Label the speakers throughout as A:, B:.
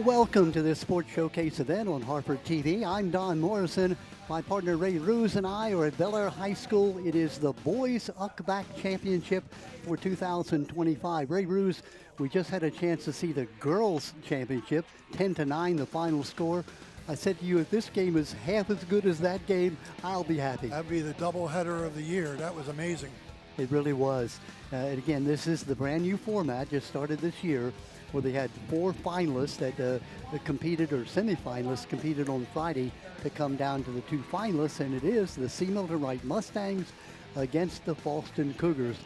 A: Well, welcome to this Sports Showcase event on Harford TV. I'm Don Morrison. My partner Ray Ruse and I are at Bel Air High School. It is the Boys UCBAC Championship for 2025. Ray Ruse, we just had a chance to see the Girls Championship, 10-9 the final score. I said to you, if this game is half as good as that game, I'll be happy.
B: That'd be the doubleheader of the year. That was amazing.
A: It really was. And again, this is the brand new format, just started this year, where they had 4 finalists that competed, or semifinalists competed on Friday to come down to the 2 finalists, and it is the C. Milton Wright Mustangs against the Fallston Cougars.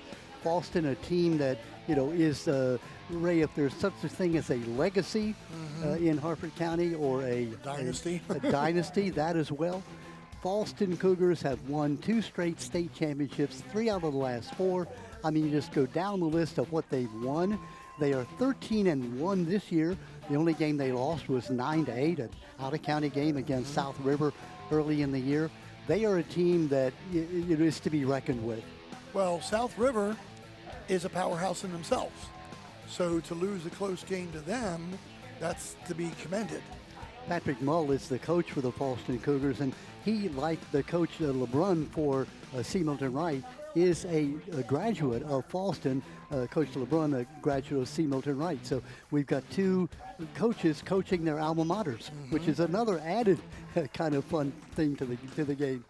A: Fallston, a team that, is, Ray, if there's such a thing as a legacy in Harford County, or a
B: dynasty,
A: a dynasty, that as well. Fallston Cougars have won 2 straight state championships, 3 out of the last 4. I mean, you just go down the list of what they've won. They are 13-1 this year. The only game they lost was 9-8, an out-of-county game against South River early in the year. They are a team that it is to be reckoned with.
B: Well, South River is a powerhouse in themselves. So to lose a close game to them, that's to be commended.
A: Patrick Mull is the coach for the Fallston Cougars, and he, like the coach LeBrun for C. Milton Wright, is a graduate of Fallston. Coach LeBrun, a graduate of C. Milton Wright. So we've got 2 coaches coaching their alma maters, which is another added kind of fun thing to the game.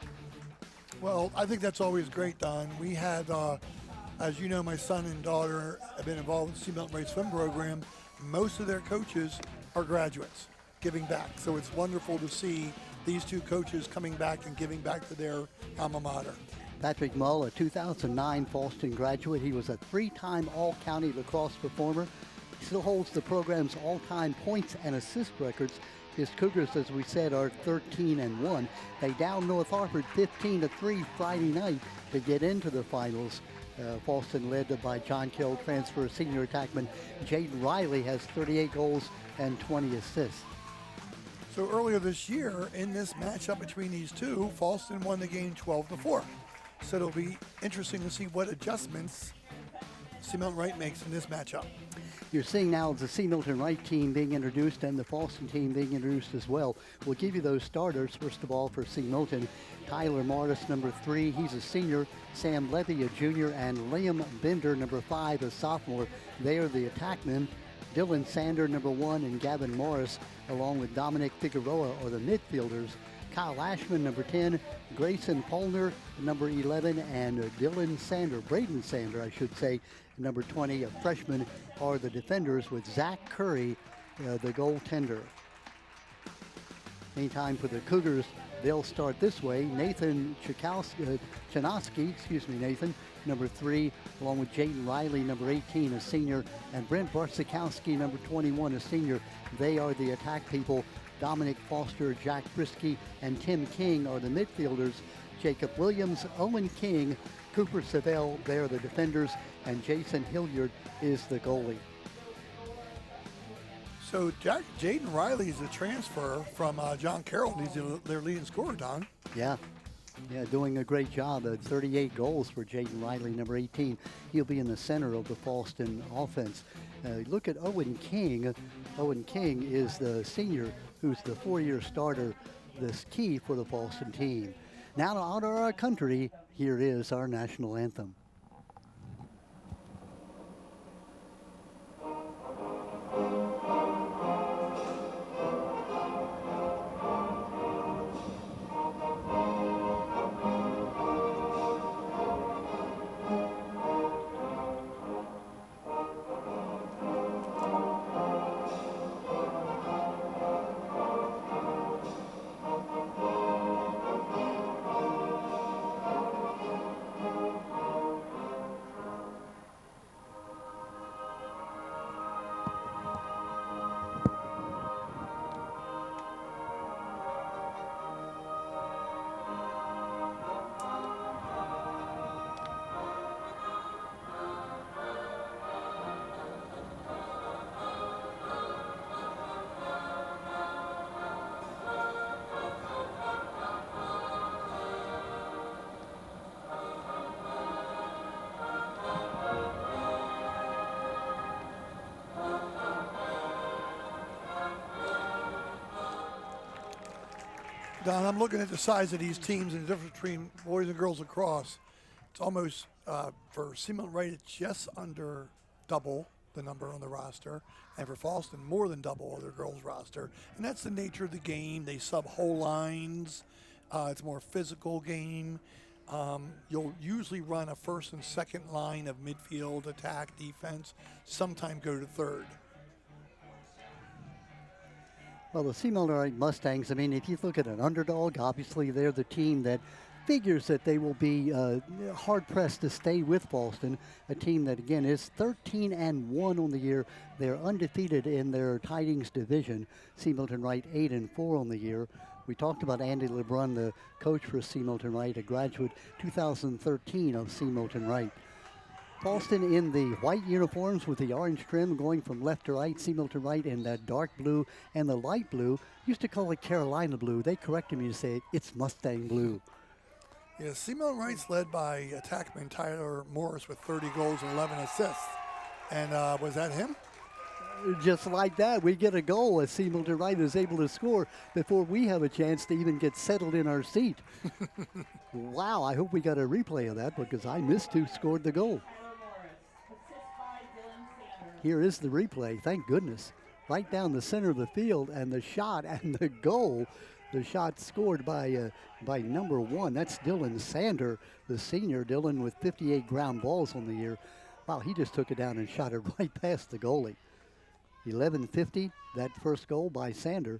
B: Well, I think that's always great, Don. We had, as you know, my son and daughter have been involved in the C. Milton Wright swim program. Most of their coaches are graduates giving back. So it's wonderful to see these 2 coaches coming back and giving back to their alma mater.
A: Patrick Mull, a 2009 Fallston graduate. He was a 3-time All-County Lacrosse performer. He still holds the program's all-time points and assist records. His Cougars, as we said, are 13-1. They downed North Harford 15-3 Friday night to get into the finals. Fallston led by John Kell transfer senior attackman Jaden Riley has 38 goals and 20 assists.
B: So earlier this year, in this matchup between these 2, Fallston won the game 12-4. So it'll be interesting to see what adjustments C. Milton Wright makes in this matchup.
A: You're seeing now the C. Milton Wright team being introduced and the Fallston team being introduced as well. We'll give you those starters. First of all, for C. Milton, Tyler Morris, number 3. He's a senior. Sam Levy, a junior. And Liam Bender, number 5, a sophomore. They are the attackmen. Dylan Sander, number 1, and Gavin Morris, along with Dominic Figueroa, are the midfielders. Kyle Ashman, number 10, Grayson Polner, number 11, and Braden Sander, I should say, number 20, a freshman, are the defenders, with Zach Curry, the goaltender. Meantime, for the Cougars, they'll start this way. Nathan Chanoski, number 3, along with Jaden Riley, number 18, a senior, and Brent Barsikowski, number 21, a senior. They are the attack people. Dominic Foster, Jack Brisky, and Tim King are the midfielders. Jacob Williams, Owen King, Cooper Savell, they are the defenders, and Jason Hilliard is the goalie.
B: So Jaden Riley is a transfer from John Carroll. He's their leading scorer, Don.
A: Yeah, doing a great job. 38 goals for Jaden Riley, number 18. He'll be in the center of the Fallston offense. Look at Owen King. Owen King is the senior who's the 4-year starter, this key for the Fallston team. Now to honor our country, here is our national anthem.
B: Don, I'm looking at the size of these teams and the difference between boys and girls lacrosse. It's almost, for Sea Milton Wright, it's just under double the number on the roster. And for Falston, more than double their girls roster. And that's the nature of the game. They sub whole lines. It's a more physical game. You'll usually run a first and second line of midfield, attack, defense, sometime go to third.
A: Well, the Sea Milton Wright Mustangs, I mean, if you look at an underdog, obviously they're the team that figures that they will be hard-pressed to stay with Falston, a team that, again, is 13-1 on the year. They're undefeated in their Tidings division. Sea Milton Wright 8-4 on the year. We talked about Andy LeBrun, the coach for Sea Milton Wright, a graduate 2013 of Sea Milton Wright. Falston in the white uniforms with the orange trim going from left to right. Sea Milton Wright in that dark blue and the light blue. Used to call it Carolina blue. They corrected me to say it's Mustang blue.
B: Yeah, Sea Milton Wright's led by attackman Tyler Morris with 30 goals and 11 assists. And was that him?
A: Just like that, we get a goal as Sea Milton Wright is able to score before we have a chance to even get settled in our seat. Wow, I hope we got a replay of that because I missed who scored the goal. Here is the replay, thank goodness. Right down the center of the field, and the shot and the goal. The shot scored by number 1. That's Dylan Sander, the senior. Dylan with 58 ground balls on the year. Wow, he just took it down and shot it right past the goalie. 11:50, that first goal by Sander.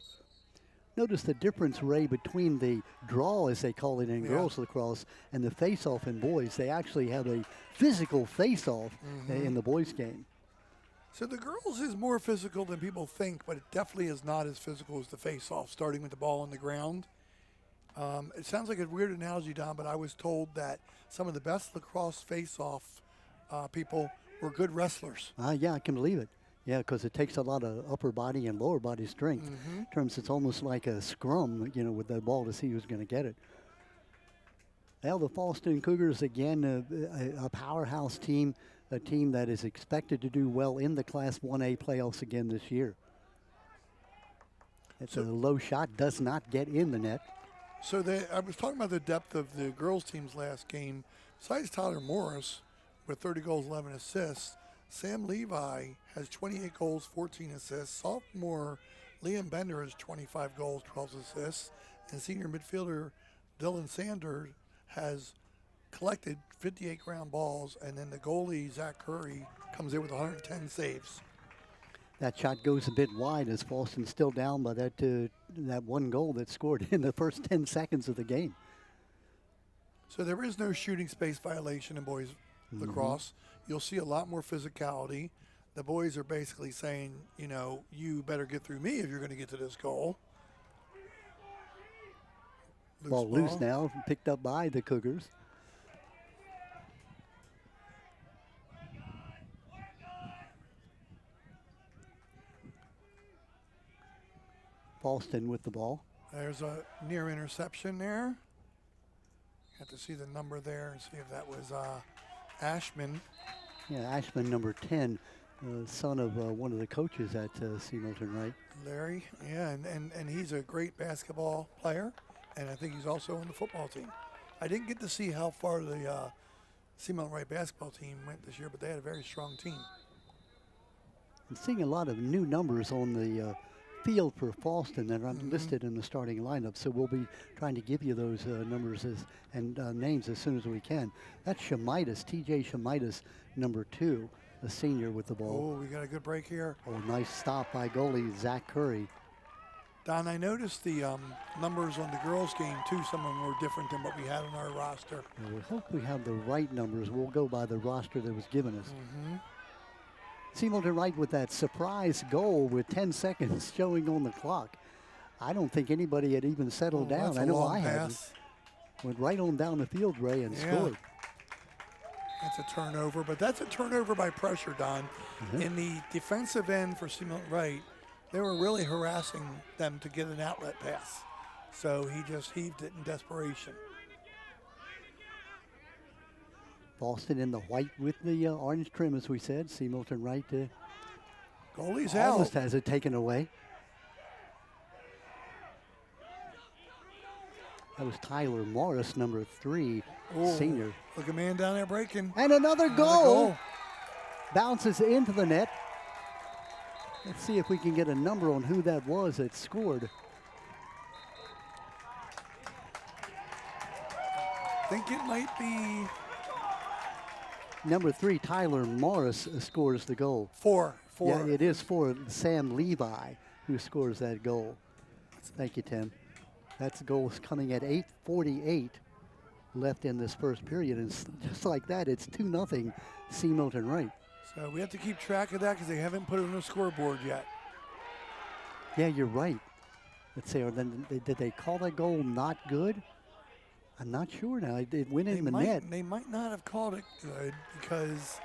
A: Notice the difference, Ray, between the draw, as they call it in girls lacrosse, and the face-off in boys. They actually have a physical face-off in the boys game.
B: So the girls is more physical than people think, but it definitely is not as physical as the face-off, starting with the ball on the ground. It sounds like a weird analogy, Don, but I was told that some of the best lacrosse face-off people were good wrestlers.
A: Yeah, I can believe it. Yeah, because it takes a lot of upper body and lower body strength. In terms, it's almost like a scrum, you know, with the ball to see who's going to get it. Well, the Falston Cougars, again, a powerhouse team. A team that is expected to do well in the Class 1A playoffs again this year. It's a low shot, does not get in the net.
B: So I was talking about the depth of the girls' team's last game. Besides Tyler Morris with 30 goals, 11 assists, Sam Levi has 28 goals, 14 assists. Sophomore Liam Bender has 25 goals, 12 assists. And senior midfielder Dylan Sanders has collected 58 ground balls, and then the goalie, Zach Curry, comes in with 110 saves.
A: That shot goes a bit wide as Falston's still down by that one goal that scored in the first 10 seconds of the game.
B: So there is no shooting space violation in boys lacrosse. You'll see a lot more physicality. The boys are basically saying, you know, you better get through me if you're going to get to this goal.
A: Ball loose now, picked up by the Cougars. Falston with the ball.
B: There's a near interception there. Have to see the number there and see if that was Ashman.
A: Yeah, Ashman, number 10, son of one of the coaches at Sea Milton Wright.
B: Larry, yeah, and he's a great basketball player, and I think he's also on the football team. I didn't get to see how far the Sea Milton Wright basketball team went this year, but they had a very strong team.
A: I'm seeing a lot of new numbers on the field for Falston that aren't listed in the starting lineup, so we'll be trying to give you those numbers and names as soon as we can. That's Shemitis, TJ Shemitis, number 2, a senior with the ball.
B: Oh, we got a good break here.
A: Oh, nice stop by goalie Zach Curry.
B: Don, I noticed the numbers on the girls' game, too. Some of them were different than what we had on our roster.
A: We hope we have the right numbers. We'll go by the roster that was given us. Sea Milton Wright with that surprise goal with 10 seconds showing on the clock. I don't think anybody had even settled down. I know I hadn't. Went right on down the field, Ray, and scored.
B: That's a turnover, but that's a turnover by pressure, Don. In the defensive end for Sea Milton Wright, they were really harassing them to get an outlet pass. So he just heaved it in desperation.
A: Falston in the white with the orange trim, as we said. Sea Milton Wright
B: goalie's
A: almost
B: out.
A: has it taken away. That was Tyler Morris, number 3, senior.
B: Look, a man down there breaking.
A: And another goal. Bounces into the net. Let's see if we can get a number on who that was that scored.
B: I think it might be
A: Number 3, Tyler Morris scores the goal.
B: 4.
A: Yeah, it is for Sam Levi who scores that goal. Thank you, Tim. That's goals coming at 8:48 left in this first period. And just like that, it's 2-0 C. Milton Wright.
B: So we have to keep track of that because they haven't put it on the scoreboard yet.
A: Yeah, you're right. Let's see, or then did they call that goal not good? I'm not sure now. It went in the net.
B: They might not have called it good because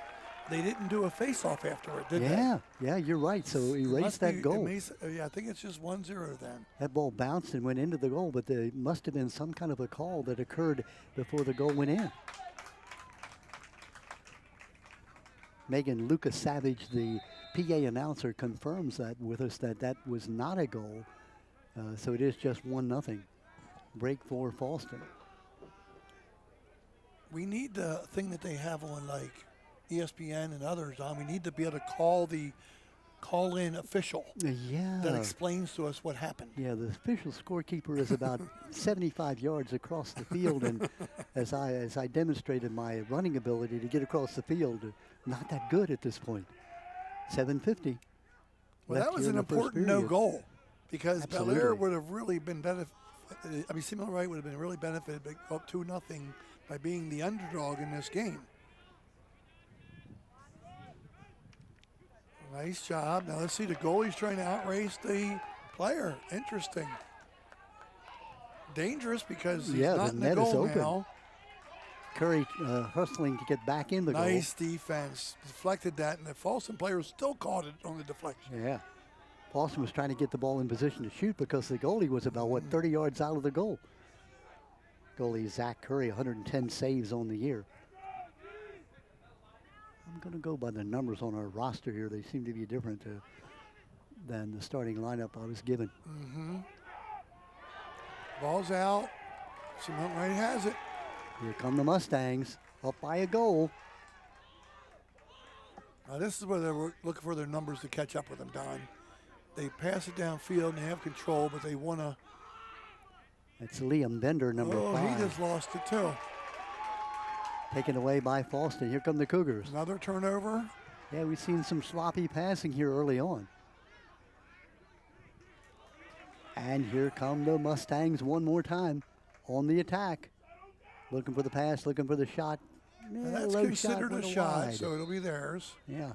B: they didn't do a face-off afterward, did
A: they? Yeah, you're right. So erase that goal.
B: Yeah, I think it's just 1-0 then.
A: That ball bounced and went into the goal, but there must have been some kind of a call that occurred before the goal went in. Megan Lucas Savage, the PA announcer, confirms that with us that was not a goal. So it is just 1-0. Break for Falston.
B: We need the thing that they have on like ESPN and others on. We need to be able to call the call-in official.
A: Yeah.
B: That explains to us what happened.
A: Yeah, the official scorekeeper is about 75 yards across the field, and as I demonstrated my running ability to get across the field, not that good at this point. 7:50.
B: Well, that was an important no goal because Bel Air would have really been Seaman Wright would have been really benefited up 2-0 by being the underdog in this game. Nice job. Now let's see, the goalie's trying to outrace the player. Interesting. Dangerous because he's not in the goal now.
A: Curry hustling to get back in the goal.
B: Nice defense. Deflected that, and the Falston player still caught it on the deflection.
A: Yeah. Falston was trying to get the ball in position to shoot because the goalie was about, 30 yards out of the goal. Goalie Zach Curry, 110 saves on the year. I'm going to go by the numbers on our roster here. They seem to be different than the starting lineup I was given.
B: Ball's out. Seaman Wright has it.
A: Here come the Mustangs, up by a goal.
B: Now this is where they're looking for their numbers to catch up with them, Don. They pass it downfield and they have control, but they want to.
A: It's Liam Bender, number 5.
B: He just lost it too.
A: Taken away by Falston. Here come the Cougars.
B: Another turnover.
A: Yeah, we've seen some sloppy passing here early on. And here come the Mustangs one more time on the attack. Looking for the pass, looking for the shot.
B: And that's considered a shot, so it'll be theirs.
A: Yeah.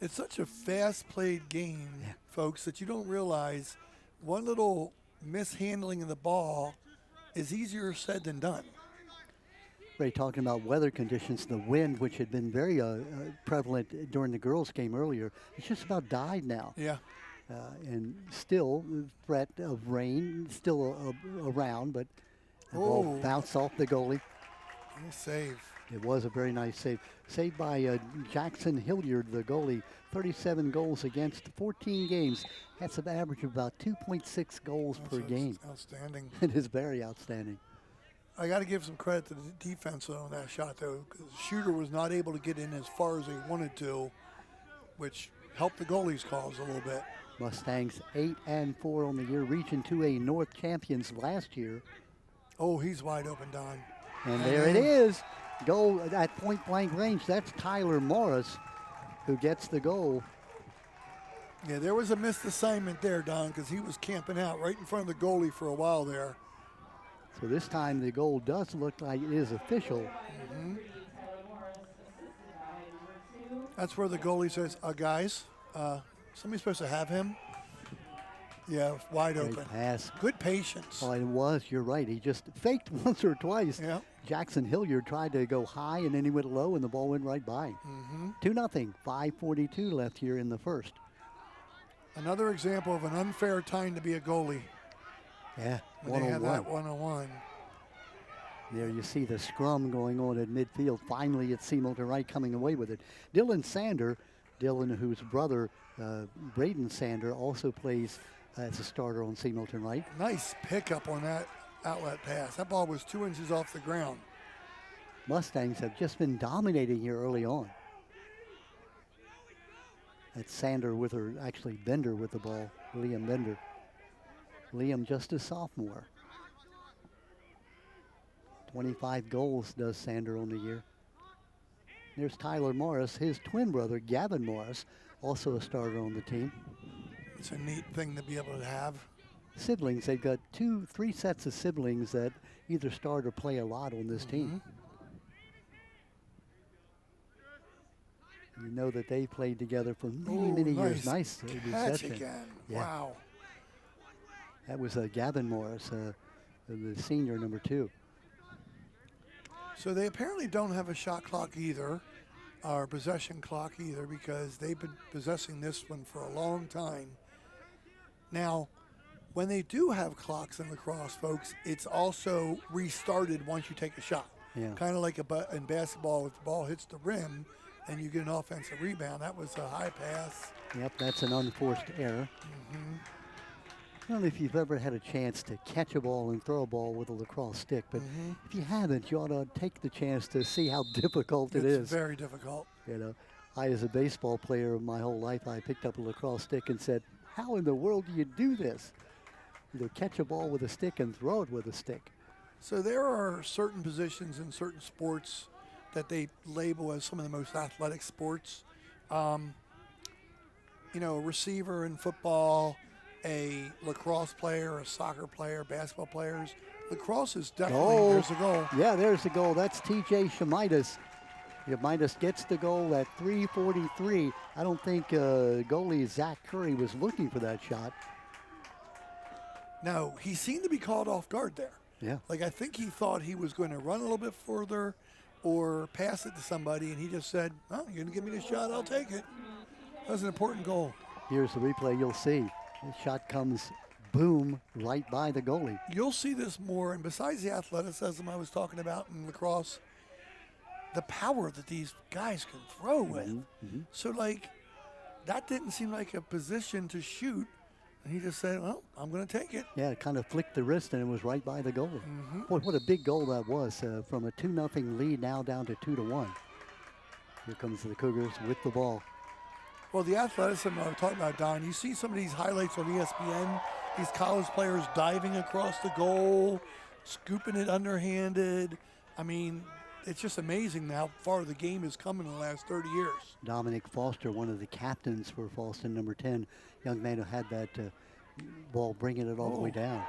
B: It's such a fast-played game, folks, that you don't realize one little mishandling of the ball is easier said than done.
A: Ray, talking about weather conditions, the wind, which had been very prevalent during the girls' game earlier, it's just about died now.
B: Yeah.
A: And still, the threat of rain still around, but the ball bounced off the goalie.
B: Nice save.
A: It was a very nice save. Saved by Jackson Hilliard, the goalie. 37 goals against 14 games. That's an average of about 2.6 goals per game.
B: Outstanding.
A: It is very outstanding.
B: I got to give some credit to the defense on that shot, though, because the shooter was not able to get in as far as they wanted to, which helped the goalie's cause a little bit.
A: Mustangs 8-4 on the year, reaching 2A North champions last year.
B: Oh, he's wide open, Don.
A: And there it is. Goal at point blank range. That's Tyler Morris who gets the goal.
B: Yeah, there was a missed assignment there, Don, because he was camping out right in front of the goalie for a while there.
A: So this time the goal does look like it is official.
B: That's where the goalie says, guys, somebody's supposed to have him. Yeah, wide
A: Great
B: open.
A: Pass.
B: Good patience.
A: Oh, it was. You're right. He just faked once or twice.
B: Yeah.
A: Jackson Hilliard tried to go high, and then he went low, and the ball went right by. 2-0. 5:42 left here in the first.
B: Another example of an unfair time to be a goalie.
A: Yeah,
B: when they have that 1-on-1.
A: There you see the scrum going on at midfield. Finally, it's Milton Wright coming away with it. Dylan Sander, whose brother Braden Sander also plays as a starter on C. Milton Wright.
B: Nice pickup on that outlet pass. That ball was 2 inches off the ground.
A: Mustangs have just been dominating here early on. That's Sander with her, actually Bender with the ball, Liam Bender. Liam just a sophomore. 25 goals does Sander on the year. There's Tyler Morris, his twin brother, Gavin Morris, also a starter on the team.
B: It's a neat thing to be able to have.
A: Siblings, they've got 3 sets of siblings that either start or play a lot on this team. You know that they played together for many years. Nice
B: catch again.
A: Yeah.
B: Wow.
A: That was Gavin Morris, the senior, number 2.
B: So they apparently don't have a shot clock either, or possession clock either, because they've been possessing this one for a long time. Now, when they do have clocks in lacrosse, folks, it's also restarted once you take a shot.
A: Yeah.
B: Kind of like in basketball, if the ball hits the rim and you get an offensive rebound. That was a high pass.
A: Yep, that's an unforced error. I don't know if you've ever had a chance to catch a ball and throw a ball with a lacrosse stick, but if you haven't, you ought to take the chance to see how difficult it is.
B: It's very difficult.
A: You know, I, as a baseball player my whole life, I picked up a lacrosse stick and said, how in the world do you do this? You know, catch a ball with a stick and throw it with a stick.
B: So there are certain positions in certain sports that they label as some of the most athletic sports. You know, a receiver in football, a lacrosse player, a soccer player, basketball players. Lacrosse is definitely, there's a goal.
A: Yeah, there's the goal. That's T.J. Shemidas. Shemidas gets the goal at 3:43. I don't think goalie Zach Curry was looking for that shot.
B: No, he seemed to be caught off guard there.
A: Yeah.
B: Like, I think he thought he was going to run a little bit further or pass it to somebody, and he just said, oh, you're going to give me the shot, I'll take it. That was an important goal.
A: Here's the replay. You'll see. The shot comes, boom, right by the goalie.
B: You'll see this more, and besides the athleticism I was talking about in lacrosse, the power that these guys can throw with. So, like, that didn't seem like a position to shoot, and he just said, well, I'm going to take it.
A: Yeah, it kind of flicked the wrist, and it was right by the goalie. Boy, what a big goal that was, from a 2-0 lead now down to 2-1. Here comes the Cougars with the ball.
B: Well, the athleticism I was talking about, Don, you see some of these highlights on ESPN, these college players diving across the goal, scooping it underhanded. I mean, it's just amazing how far the game has come in the last 30 years.
A: Dominic Foster, one of the captains for Falston, number 10, young man who had that ball bringing it all the way down.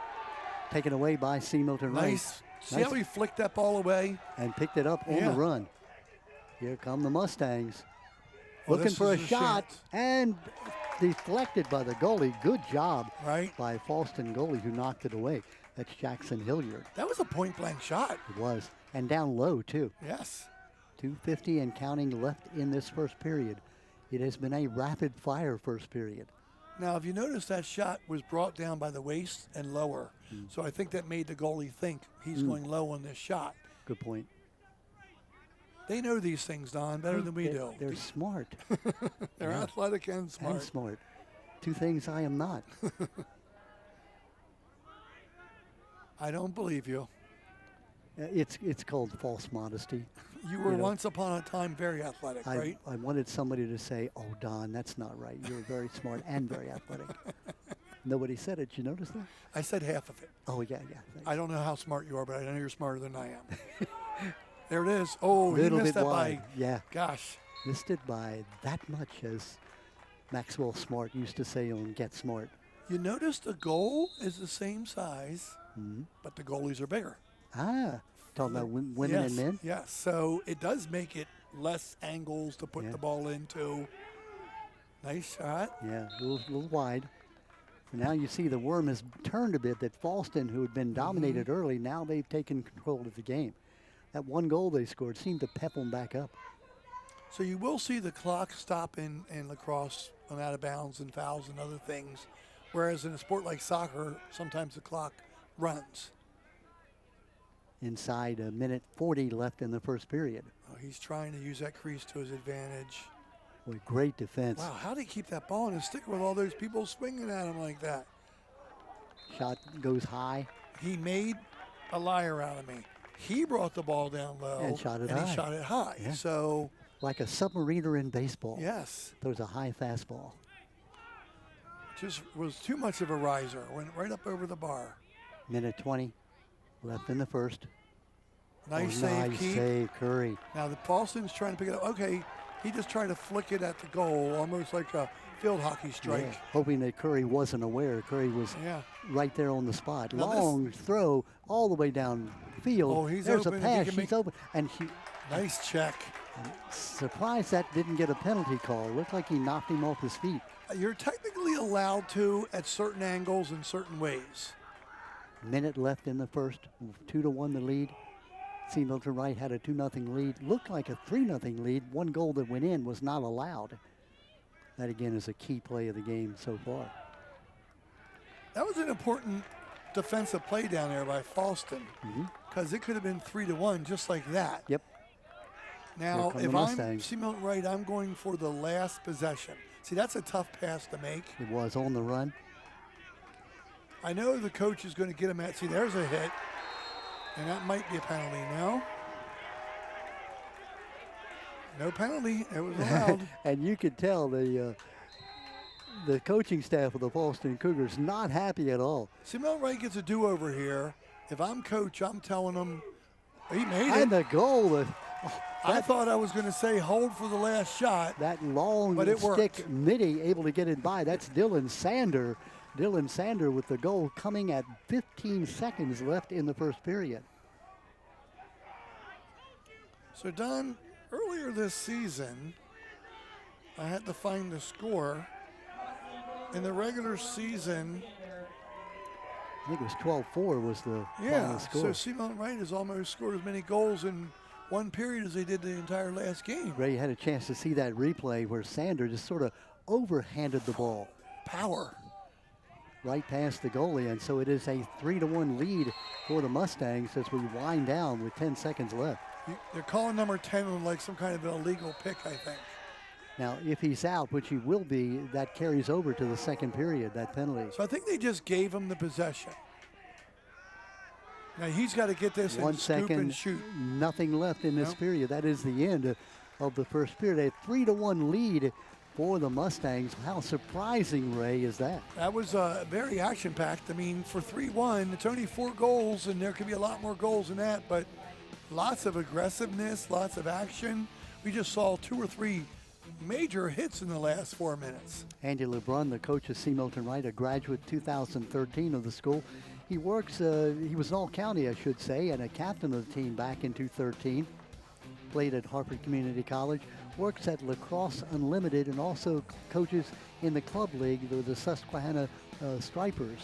A: Taken away by C. Milton Wright.
B: Nice. See how he flicked that ball away?
A: And picked it up on the run. Here come the Mustangs.
B: Oh,
A: looking for a shot and deflected by the goalie. Good job by Falston goalie who knocked it away. That's Jackson Hilliard.
B: That was a point-blank shot.
A: It was. And down low, too.
B: Yes.
A: 2:50 and counting left in this first period. It has been a rapid-fire first period.
B: Now, if you notice, that shot was brought down by the waist and lower. So I think that made the goalie think he's going low on this shot.
A: Good point.
B: They know these things, Don, better than we do.
A: They're smart.
B: They're athletic and smart.
A: And smart. 2 things I am not.
B: I don't believe you.
A: It's called false modesty.
B: You were once upon a time very athletic, right?
A: I wanted somebody to say, oh, Don, that's not right. You're very smart and very athletic. Nobody said it. Did you notice that?
B: I said half of it.
A: Oh, yeah. Thanks.
B: I don't know how smart you are, but I know you're smarter than I am. There it is. Oh, he missed that
A: wide.
B: by,
A: yeah.
B: Gosh.
A: Missed it by that much, as Maxwell Smart used to say on Get Smart.
B: You notice the goal is the same size, but the goalies are bigger.
A: Talking about women and men?
B: Yes, so it does make it less angles to put the ball into. Nice shot.
A: Yeah, a little wide. Now you see the worm has turned a bit, that Falston, who had been dominated early, now they've taken control of the game. That one goal they scored seemed to pep them back up.
B: So you will see the clock stop in lacrosse on out of bounds and fouls and other things, whereas in a sport like soccer, sometimes the clock runs.
A: Inside a minute 40 left in the first period.
B: Oh, he's trying to use that crease to his advantage.
A: Boy, great defense.
B: Wow, how did he keep that ball in his stick with all those people swinging at him like that?
A: Shot goes high.
B: He made a liar out of me. He brought the ball down low
A: And shot it
B: and
A: high.
B: he shot it high.
A: Yeah.
B: So,
A: Like a submariner in baseball.
B: yes,
A: Throws a high fastball.
B: just was too much of a riser. Went right up over the bar.
A: Minute 20 left in the first.
B: Nice
A: Oh,
B: save,
A: nice
B: Keith.
A: save, Curry.
B: Now the Paulson's trying to pick it up. Okay, he just tried to flick it at the goal, almost like a field hockey strike.
A: Yeah, hoping that Curry wasn't aware. Curry was
B: Yeah.
A: right there on the spot.
B: Now
A: Long throw all the way down field.
B: Oh, he's
A: There's
B: open.
A: a
B: If he
A: pass.
B: can
A: She's
B: make-
A: open. And he,
B: Nice check.
A: surprised that didn't get a penalty call. Looked like he knocked him off his feet.
B: You're technically allowed to at certain angles in certain ways.
A: Minute left in the first. 2-1 the lead. C. Milton Wright had a 2-0 lead. Looked like a 3-0 lead. One goal that went in was not allowed. That again is a key play of the game so far.
B: That was an important defensive play down there by Falston, because it could have been 3-1 just like that.
A: Yep.
B: Now,
A: come the
B: if I'm
A: Mustangs.
B: C. Milton Wright, I'm going for the last possession. See, that's a tough pass to make.
A: It was on the run.
B: I know the coach is going to get him at. See, there's a hit, and that might be a penalty. No. No penalty. It was allowed.
A: And you could tell the coaching staff of the Falston Cougars not happy at all.
B: C. Milton Wright gets a do-over here. If I'm coach, I'm telling him he made it.
A: And the goal,
B: I thought I was going to say hold for the last shot.
A: that long
B: But it
A: stick
B: worked.
A: midi able to get it by. That's Dylan Sander. Dylan Sander with the goal coming at 15 seconds left in the first period.
B: So, Don, earlier this season, I had to find the score. In the regular season,
A: I think it was 12-4 was the
B: yeah,
A: final score.
B: so C. Milton Wright has almost scored as many goals in one period as they did the entire last game.
A: Ray had a chance to see that replay where Sander just sort of overhanded the ball
B: Power.
A: right past the goalie, and so it is a 3-1 lead for the Mustangs as we wind down with 10 seconds left.
B: They're calling number 10 like some kind of an illegal pick, I think.
A: Now, if he's out, which he will be, that carries over to the second period, that penalty.
B: So I think they just gave him the possession. Now he's got to get this
A: 1
B: and scoop and
A: second,
B: shoot.
A: nothing left in this
B: Nope.
A: period. That is the end of the first period. A 3-1 lead for the Mustangs. How surprising, Ray, is that?
B: That was very action-packed. I mean, for 3-1, it's only 4 goals, and there could be a lot more goals than that, but lots of aggressiveness, lots of action. We just saw 2 or 3 major hits in the last 4 minutes.
A: Andy LeBrun, the coach of C. Milton Wright, a graduate 2013 of the school. He works, he was an all-county, I should say, and a captain of the team back in 2013. Played at Harford Community College, works at Lacrosse Unlimited, and also coaches in the club league, the Susquehanna Stripers.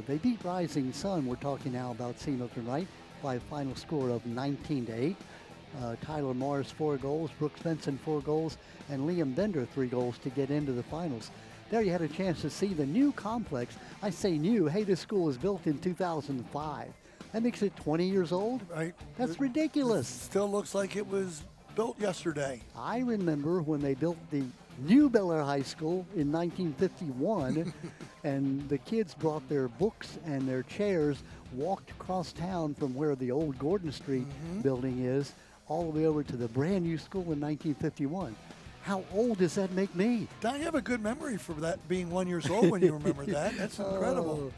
A: They beat Rising Sun, we're talking now about C. Milton Wright, by a final score of 19-8. Tyler Morris 4 goals, Brooks Benson 4 goals, and Liam Bender 3 goals to get into the finals. There you had a chance to see the new complex. I say new, hey, this school was built in 2005. That makes it 20 years old?
B: Right?
A: That's ridiculous.
B: Still looks like it was built yesterday.
A: I remember when they built the new Bel Air High School in 1951, and the kids brought their books and their chairs, walked across town from where the old Gordon Street building is, all the way over to the brand new school in 1951. How old does that make me?
B: Don, you have a good memory for that being 1 year old when you remember that. That's incredible.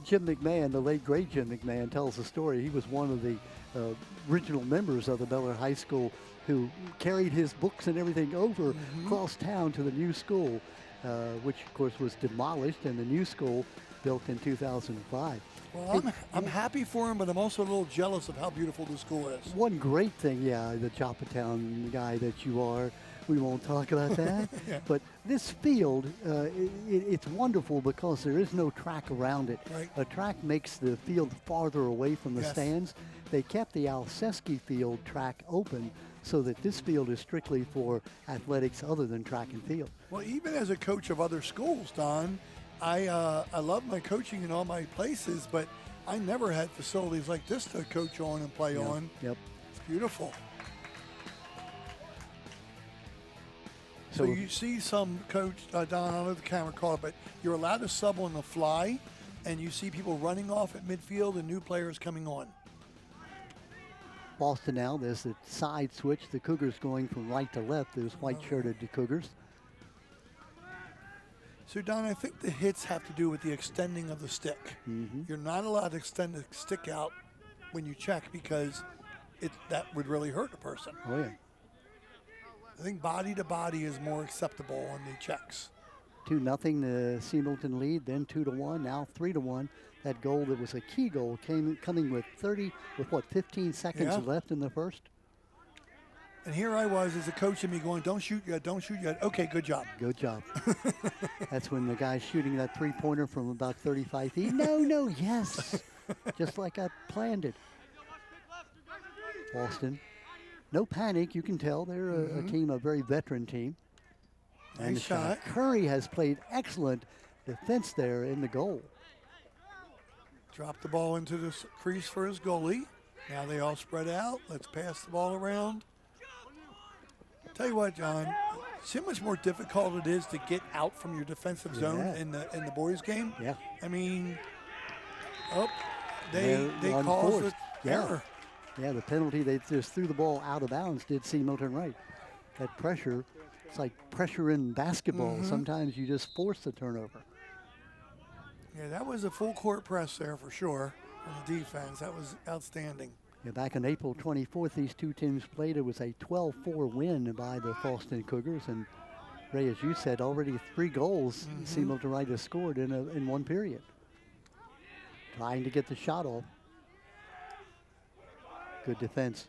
A: Jim McMahon, the late great Jim McMahon, tells the story. He was one of the original members of the Bel Air High School who carried his books and everything over across town to the new school, which of course was demolished, and the new school built in 2005.
B: Well, I'm happy for him, but I'm also a little jealous of how beautiful the school is.
A: One great thing, yeah, the Joppatown guy that you are, we won't talk about that.
B: Yeah.
A: But this field, it's wonderful because there is no track around it.
B: Right.
A: A track makes the field farther away from the
B: Yes.
A: stands. They kept the Alcesky field track open so that this field is strictly for athletics other than track and field.
B: Well, even as a coach of other schools, Don, I love my coaching in all my places, but I never had facilities like this to coach on and play on.
A: Yep.
B: It's beautiful. So you see some coach, Don, I don't know if the camera caught it, but you're allowed to sub on the fly. and you see people running off at midfield and new players coming on.
A: Boston now, there's a side switch. The Cougars going from right to left. There's white-shirted Cougars.
B: So, Don, I think the hits have to do with the extending of the stick. You're not allowed to extend the stick out when you check because that would really hurt a person.
A: Oh, yeah.
B: I think body to body is more acceptable on the checks.
A: 2-0, the C. Milton lead, then 2-1, now 3-1. That goal that was a key goal coming with 15 seconds left in the first.
B: And here I was as a coach of me going, don't shoot yet, don't shoot yet. Okay, good job.
A: Good job. That's when the guy's shooting that three-pointer from about 35 feet. No, yes. Just like I planned it. Boston, no panic, you can tell. They're a team, a very veteran team.
B: Nice shot.
A: Curry has played excellent defense there in the goal.
B: Dropped the ball into the crease for his goalie. Now they all spread out. Let's pass the ball around. Tell you what, John, see how much more difficult it is to get out from your defensive zone in the boys' game?
A: Yeah.
B: I mean, they caused an error.
A: Yeah, the penalty, they just threw the ball out of bounds, did C. Milton right. That pressure, it's like pressure in basketball. Sometimes you just force the turnover.
B: Yeah, that was a full court press there for sure on the defense. That was outstanding.
A: Yeah, back on April 24th, these two teams played. It was a 12-4 win by the Fallston Cougars. And Ray, as you said, already 3 goals C. Milton Wright has scored in one period. Trying to get the shot off. Good defense.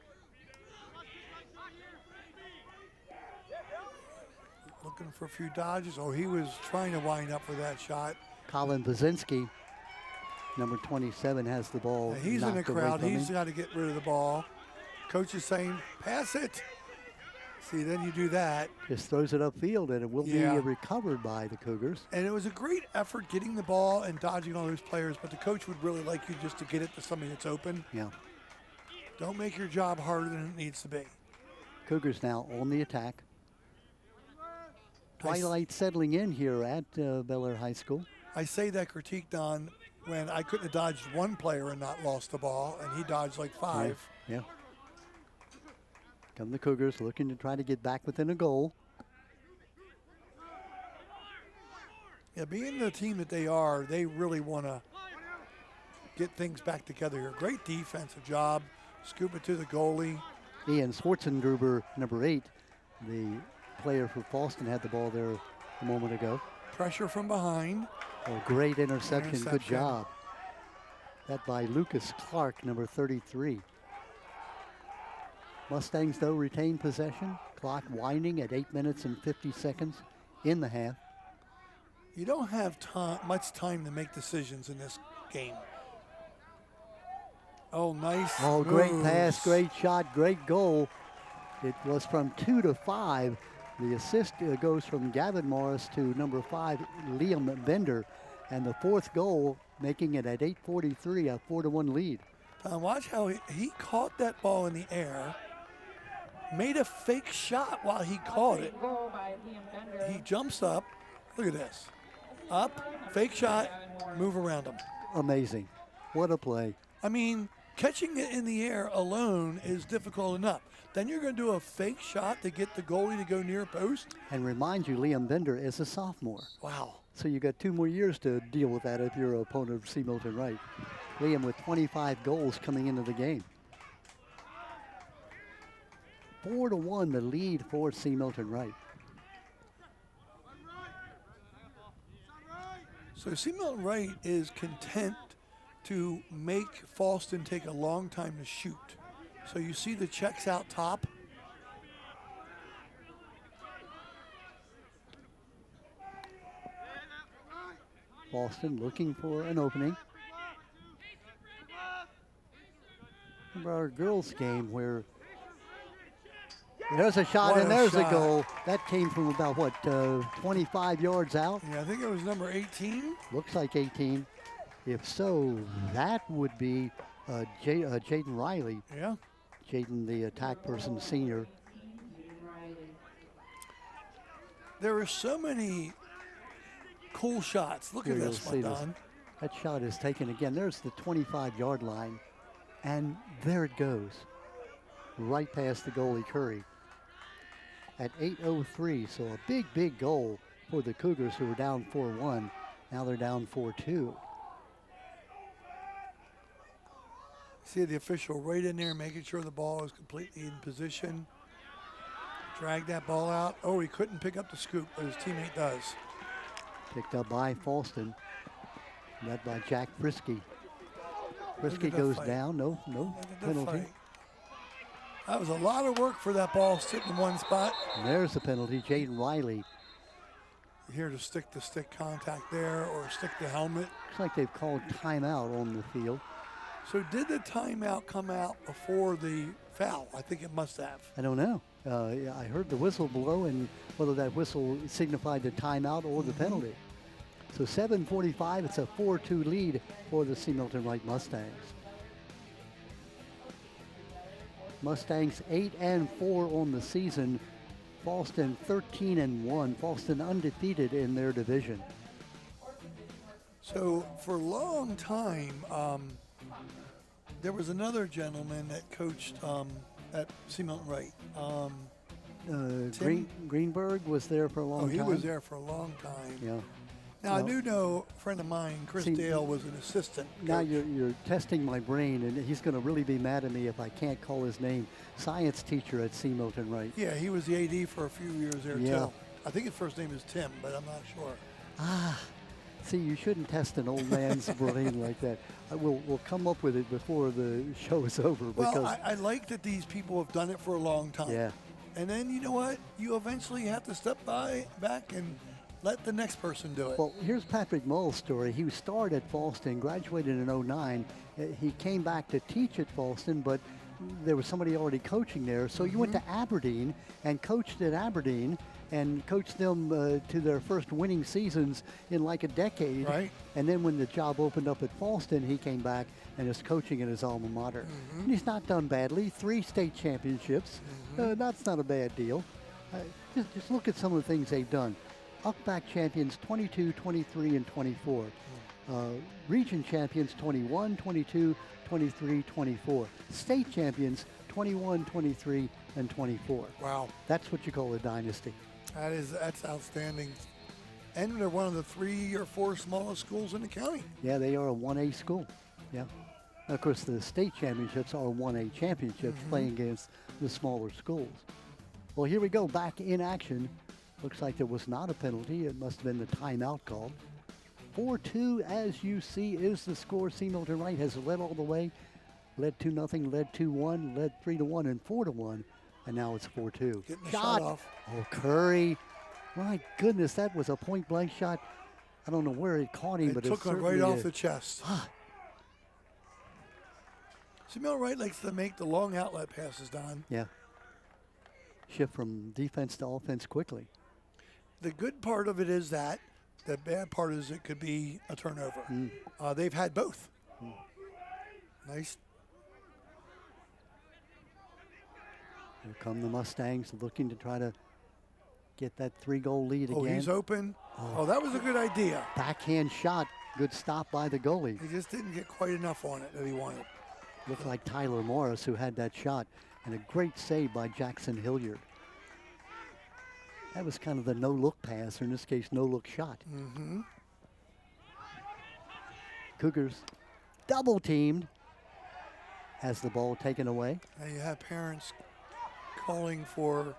B: Looking for a few dodges. Oh, he was trying to wind up for that shot.
A: Colin Bazinski, number 27, has the ball.
B: Now he's in the crowd. He's got to get rid of the ball. Coach is saying, pass it. See, then you do that.
A: Just throws it upfield, and it will be recovered by the Cougars.
B: And it was a great effort getting the ball and dodging all those players, but the coach would really like you just to get it to somebody that's open.
A: Yeah.
B: Don't make your job harder than it needs to be.
A: Cougars now on the attack. Twilight settling in here at Bel Air High School.
B: I say that critique, Don, when I couldn't have dodged one player and not lost the ball, and he dodged like 5.
A: Yeah. Come the Cougars looking to try to get back within a goal.
B: Yeah, being the team that they are, they really want to get things back together here. Great defensive job. Scoop it to the goalie.
A: Ian Schwartzengruber, number 8, the player for Fallston, had the ball there a moment ago.
B: Pressure from behind.
A: Oh, great interception. Good job. That by Lucas Clark, number 33. Mustangs, though, retain possession. Clock winding at 8 minutes and 50 seconds in the half.
B: You don't have much time to make decisions in this game. Oh, nice.
A: Oh,
B: moves.
A: Great pass, great shot, great goal. It was from 2 to 5. The assist goes from Gavin Morris to number 5, Liam Bender. And the 4th goal, making it at 8:43, a 4-1 lead.
B: Watch how he caught that ball in the air, made a fake shot while he caught it. He jumps up. Look at this. Up, fake shot, move around him.
A: Amazing. What a play.
B: I mean, catching it in the air alone is difficult enough. Then you're going to do a fake shot to get the goalie to go near post.
A: And remind you, Liam Bender is a sophomore.
B: Wow.
A: So you got 2 more years to deal with that if you're an opponent of C. Milton Wright. Liam with 25 goals coming into the game. 4-1 the lead for C. Milton Wright.
B: So C. Milton Wright is content to make Fallston take a long time to shoot. So you see the checks out top.
A: Fallston looking for an opening. Remember our girls' game where there's a shot
B: What
A: and
B: a
A: there's
B: shot.
A: a goal. That came from about, 25 yards out?
B: Yeah, I think it was number 18.
A: Looks like 18. If so, that would be Jaden Riley.
B: Yeah.
A: Jaden, the attack person, senior.
B: There are so many cool shots. Look
A: Here
B: at
A: you'll
B: this
A: see
B: one,
A: this.
B: Don.
A: That shot is taken again. There's the 25-yard line, and there it goes, right past the goalie Curry. At 8:03, so a big, big goal for the Cougars, who were down 4-1. Now they're down 4-2.
B: See the official right in there, making sure the ball is completely in position. Drag that ball out. Oh, he couldn't pick up the scoop, but his teammate does.
A: Picked up by Falston, led by Jack Frisky. Frisky
B: Look at that
A: goes
B: fight.
A: down, no
B: Look at that
A: penalty.
B: fight. That was a lot of work for that ball sitting in one spot.
A: And there's the penalty, Jaden Riley.
B: Here to stick contact there or stick the helmet.
A: Looks like they've called timeout on the field.
B: So did the timeout come out before the foul? I think it must have.
A: I don't know. Yeah, I heard the whistle blow, and whether that whistle signified the timeout or the penalty. So 7:45, it's a 4-2 lead for the C. Milton Wright Mustangs. Mustangs 8-4 on the season. Falston 13-1. Falston undefeated in their division.
B: So for a long time, there was another gentleman that coached at C. Milton Wright.
A: Greenberg was there for a long time.
B: He was there for a long time.
A: Yeah.
B: Now, I do know a friend of mine, Chris Dale, was an assistant.
A: Now
B: coach.
A: you're testing my brain, and he's going to really be mad at me if I can't call his name. Science teacher at C. Milton Wright.
B: Yeah, he was the AD for a few years there,
A: Yeah.
B: too. I think his first name is Tim, but I'm not sure.
A: See, you shouldn't test an old man's brain like that. We'll come up with it before the show is over.
B: Well,
A: because
B: I like that these people have done it for a long time.
A: Yeah.
B: And then, you know what? You eventually have to step back and let the next person do it.
A: Well, here's Patrick Mull's story. He starred at Falston, graduated in '09. He came back to teach at Falston, but there was somebody already coaching there. So you went to Aberdeen and coached at Aberdeen and coached them to their first winning seasons in like a decade.
B: Right.
A: And then when the job opened up at Falston, he came back and is coaching at his alma mater. And he's not done badly. 3 state championships. That's not a bad deal. Just look at some of the things they've done. UCBAC champions 22, 23, and 24. Region champions 21, 22, 23, 24. State champions 21, 23, and 24.
B: Wow.
A: That's what you call a dynasty.
B: That's outstanding. And they're one of the 3 or 4 smallest schools in the county.
A: Yeah, they are a 1A school. Yeah. Of course, the state championships are 1A championships playing against the smaller schools. Well, here we go, back in action. Looks like there was not a penalty. It must have been the timeout call. 4-2, as you see, is the score. C. Milton Wright has led all the way. Led 2-0, led 2-1, led 3-1, and 4-1. And now it's 4-2.
B: Getting the shot off.
A: Oh, Curry. My goodness, that was a point-blank shot. I don't know where it caught him, but it
B: took him
A: certainly
B: right off
A: did.
B: the chest. C. Milton Wright likes to make the long outlet passes, Don.
A: Yeah. Shift from defense to offense quickly.
B: The good part of it is that. The bad part is it could be a turnover. They've had both. Nice.
A: Here come the Mustangs looking to try to get that 3-goal lead
B: Oh,
A: again.
B: he's open. Oh, that was a good idea.
A: Backhand shot. Good stop by the goalie.
B: He just didn't get quite enough on it that he wanted.
A: Looked like Tyler Morris who had that shot. And a great save by Jackson Hilliard. That was kind of the no-look pass, or in this case, no-look shot. Cougars double-teamed. Has the ball taken away.
B: Now you have parents calling for,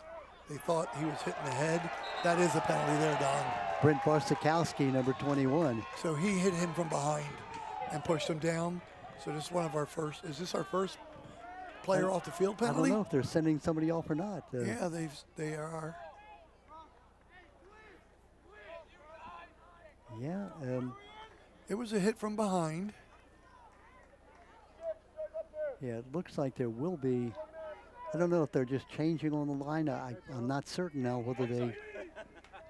B: they thought he was hitting the head. That is a penalty there, Don.
A: Brent Barsikowski, number 21.
B: So he hit him from behind and pushed him down. So this is one of our first, is this our first player off the field penalty?
A: I don't know if they're sending somebody off or not.
B: Yeah, they are.
A: Yeah.
B: It was a hit from behind.
A: Yeah, it looks like there will be. I don't know if they're just changing on the line. I'm not certain now whether they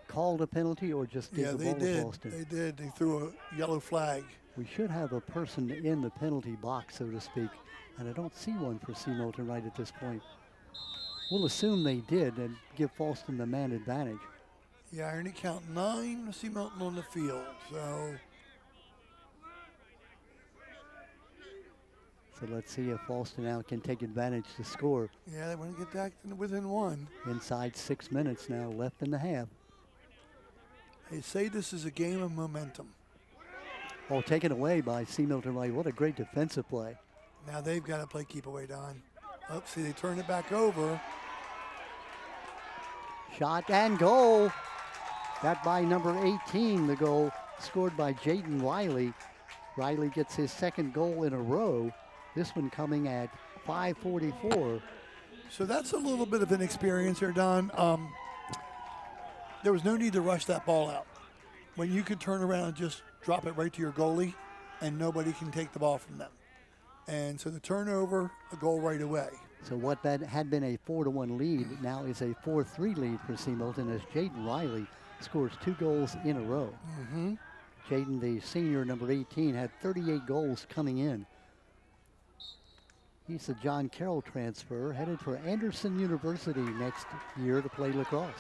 A: called a penalty or just gave the ball to Boston.
B: They did. They threw a yellow flag.
A: We should have a person in the penalty box, so to speak, and I don't see one for C. Milton Wright at this point. We'll assume they did and give Falston the man advantage.
B: Yeah, I only count 9 to C. Milton on the field. So
A: So let's see if Falston now can take advantage to score.
B: Yeah, they want to get back within one.
A: Inside 6 minutes now left in the half.
B: They say this is a game of momentum.
A: Oh, taken away by C. Milton Wright. What a great defensive play.
B: Now they've got to play keep away, Don. Oh, see, they turn it back over.
A: Shot and goal. That by number 18, the goal scored by Jaden Riley. Riley gets his second goal in a row. This one coming at 5:44.
B: So that's a little bit of an experience here, Don. There was no need to rush that ball out. When you could turn around and just drop it right to your goalie, and nobody can take the ball from them. And so the turnover, a goal right away.
A: So what that had been a 4-1 lead now is a 4-3 lead for C. Milton as Jaden Riley scores 2 goals in a row. Jaden, the senior, number 18, had 38 goals coming in. He's a John Carroll transfer, headed for Anderson University next year to play lacrosse.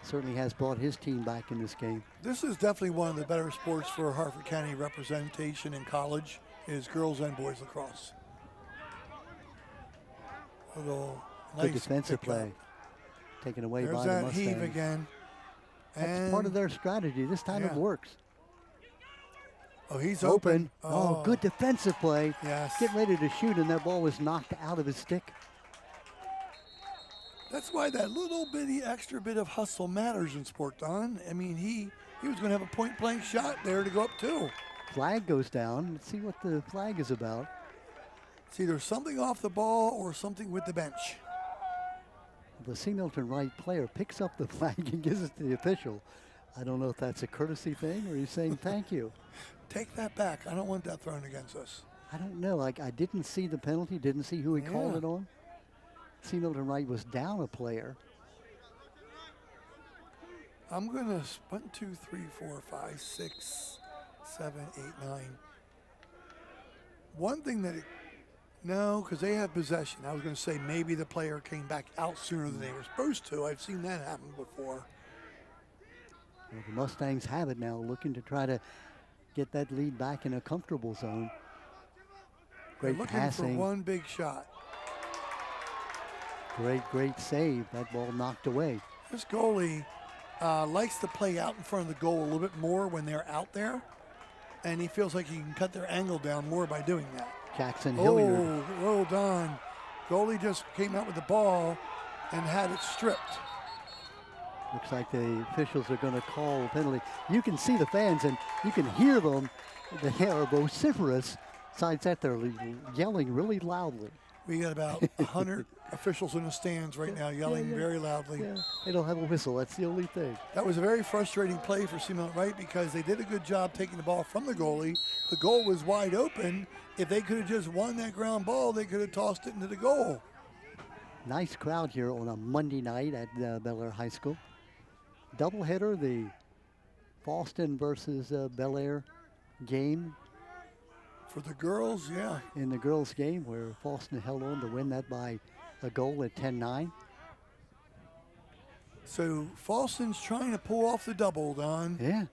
A: Certainly has brought his team back in this game.
B: This is definitely one of the better sports for Harford County representation in college, is girls and boys lacrosse. A little nice
A: good defensive play. Taken away
B: There's
A: by the
B: that
A: Mustangs.
B: heave again.
A: That's part of their strategy. This time it works.
B: Oh, he's open.
A: Oh, good defensive play.
B: Yes.
A: Getting ready to shoot, and that ball was knocked out of his stick.
B: That's why that little bitty extra bit of hustle matters in sport, Don. I mean, he was going to have a point-blank shot there to go up too.
A: Flag goes down. Let's see what the flag is about.
B: It's either something off the ball or something with the bench.
A: The C. Milton Wright player picks up the flag and gives it to the official. I don't know if that's a courtesy thing or he's saying thank you.
B: Take that back. I don't want that thrown against us.
A: I don't know. Like, I didn't see the penalty, didn't see who he called it on. C. Milton Wright was down a player.
B: I'm going to 1, 2, 3, 4, 5, 6, 7, 8, 9. One thing that no, because they have possession. I was going to say maybe the player came back out sooner than they were supposed to. I've seen that happen before.
A: Well, the Mustangs have it now, looking to try to get that lead back in a comfortable zone. Great
B: They're
A: passing.
B: looking for one big shot.
A: Great save. That ball knocked away.
B: This goalie likes to play out in front of the goal a little bit more when they're out there, and he feels like he can cut their angle down more by doing that.
A: Jackson Hilliard.
B: Oh, well done. Goalie just came out with the ball and had it stripped.
A: Looks like the officials are going to call a penalty. You can see the fans and you can hear them. They are vociferous. Besides that, they're yelling really loudly.
B: We got about 100 officials in the stands right now yelling very loudly.
A: Yeah, they don't have a whistle. That's the only thing.
B: That was a very frustrating play for C. Milton Wright because they did a good job taking the ball from the goalie. The goal was wide open. If they could have just won that ground ball, they could have tossed it into the goal.
A: Nice crowd here on a Monday night at Bel Air High School. Doubleheader, the Falston versus Bel Air game.
B: For the girls, yeah.
A: In the girls' game where Falston held on to win that by a goal at 10-9.
B: So Falston's trying to pull off the double, Don.
A: Yeah,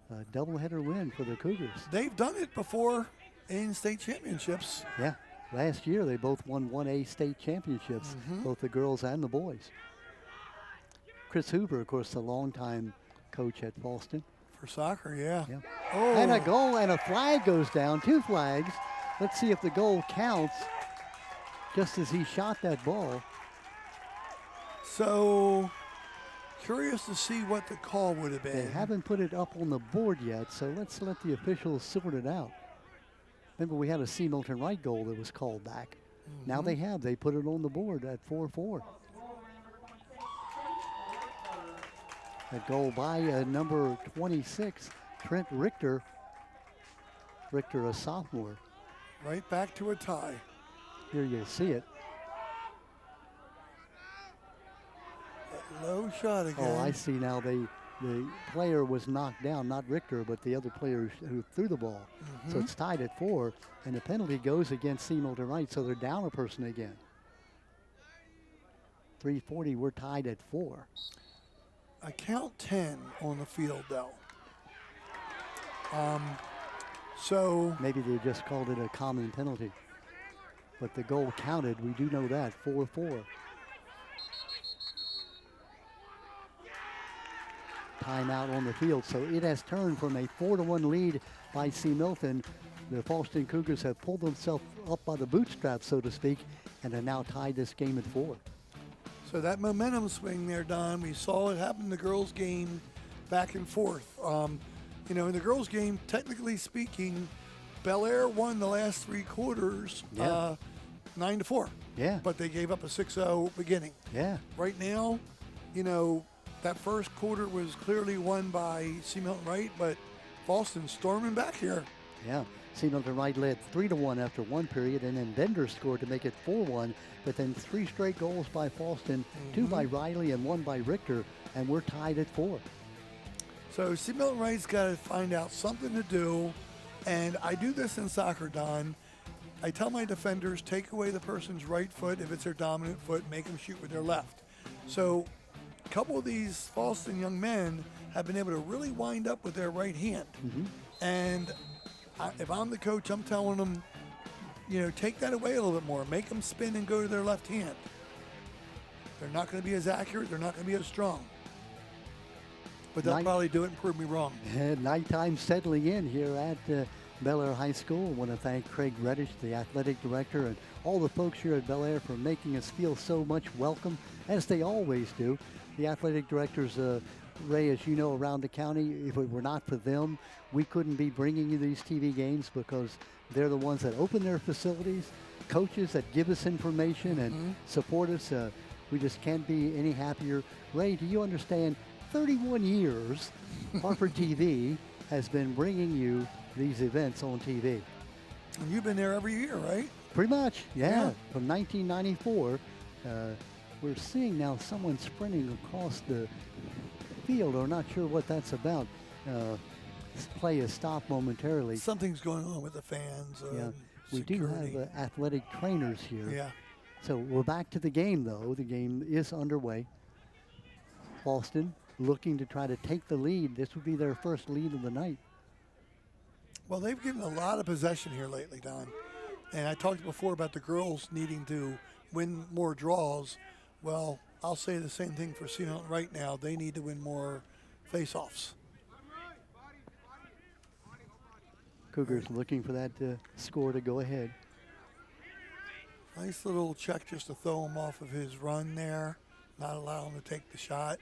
A: a doubleheader win for the Cougars.
B: They've done it before in state championships.
A: Yeah, last year they both won 1A state championships, both the girls and the boys. Chris Hoover, of course, the longtime coach at Falston.
B: For soccer, yeah.
A: Oh. And a goal and a flag goes down, 2 flags. Let's see if the goal counts just as he shot that ball.
B: So curious to see what the call would have been.
A: They haven't put it up on the board yet, so let's let the officials sort it out. Remember, we had a C. Milton Wright goal that was called back. Now they have. They put it on the board at 4-4. A goal by number 26, Trent Richter. Richter, a sophomore.
B: Right back to a tie.
A: Here you'll see it.
B: That low shot again.
A: Oh, I see now. The player was knocked down, not Richter, but the other player who threw the ball. So it's tied at 4, and the penalty goes against C. Milton Wright, so they're down a person again. 3:40, we're tied at 4. I
B: count 10 on the field, though. So
A: maybe they just called it a common penalty. But the goal counted. We do know that, 4-4. Timeout on the field. So it has turned from a 4-1 lead by C. Milton. The Fallston Cougars have pulled themselves up by the bootstraps, so to speak, and have now tied this game at 4.
B: So that momentum swing there, Don, we saw it happen in the girls' game back and forth. You know, in the girls' game, technically speaking, Bel Air won the last 3 quarters 9-4.
A: Yeah.
B: But they gave up a 6-0 beginning.
A: Yeah.
B: Right now, you know, that first quarter was clearly won by C. Milton Wright, but Fallston's storming back here.
A: Yeah. C. Milton Wright led 3-1 after 1 period, and then Bender scored to make it 4-1. But then 3 straight goals by Fallston, 2 by Riley and 1 by Richter, and we're tied at 4.
B: So C. Milton Wright's got to find out something to do, and I do this in soccer, Don. I tell my defenders, take away the person's right foot if it's their dominant foot, make them shoot with their left. So a couple of these Fallston young men have been able to really wind up with their right hand. And if I'm the coach, I'm telling them, you know, take that away a little bit more. Make them spin and go to their left hand. They're not going to be as accurate. They're not going to be as strong. But they'll probably do it and prove me wrong.
A: Nighttime settling in here at Bel Air High School. I want to thank Craig Reddish, the athletic director, and all the folks here at Bel Air for making us feel so much welcome, as they always do. The athletic directors, Ray, as you know, around the county, if it were not for them, we couldn't be bringing you these TV games, because they're the ones that open their facilities, coaches that give us information and support us. We just can't be any happier. Ray, do you understand? 31 years, HarfordTV has been bringing you these events on TV.
B: And you've been there every year, right?
A: Pretty much, yeah. From 1994. We're seeing now someone sprinting across the field. We're not sure what that's about. This play has stopped momentarily.
B: Something's going on with the fans.
A: We do have athletic trainers here.
B: Yeah.
A: So we're back to the game, though. The game is underway. Fallston looking to try to take the lead. This would be their first lead of the night.
B: Well, they've given a lot of possession here lately, Don. And I talked before about the girls needing to win more draws. Well, I'll say the same thing for C. Milton right now. They need to win more face-offs.
A: Cougars looking for that score to go ahead.
B: Nice little check just to throw him off of his run there, not allow him to take the shot.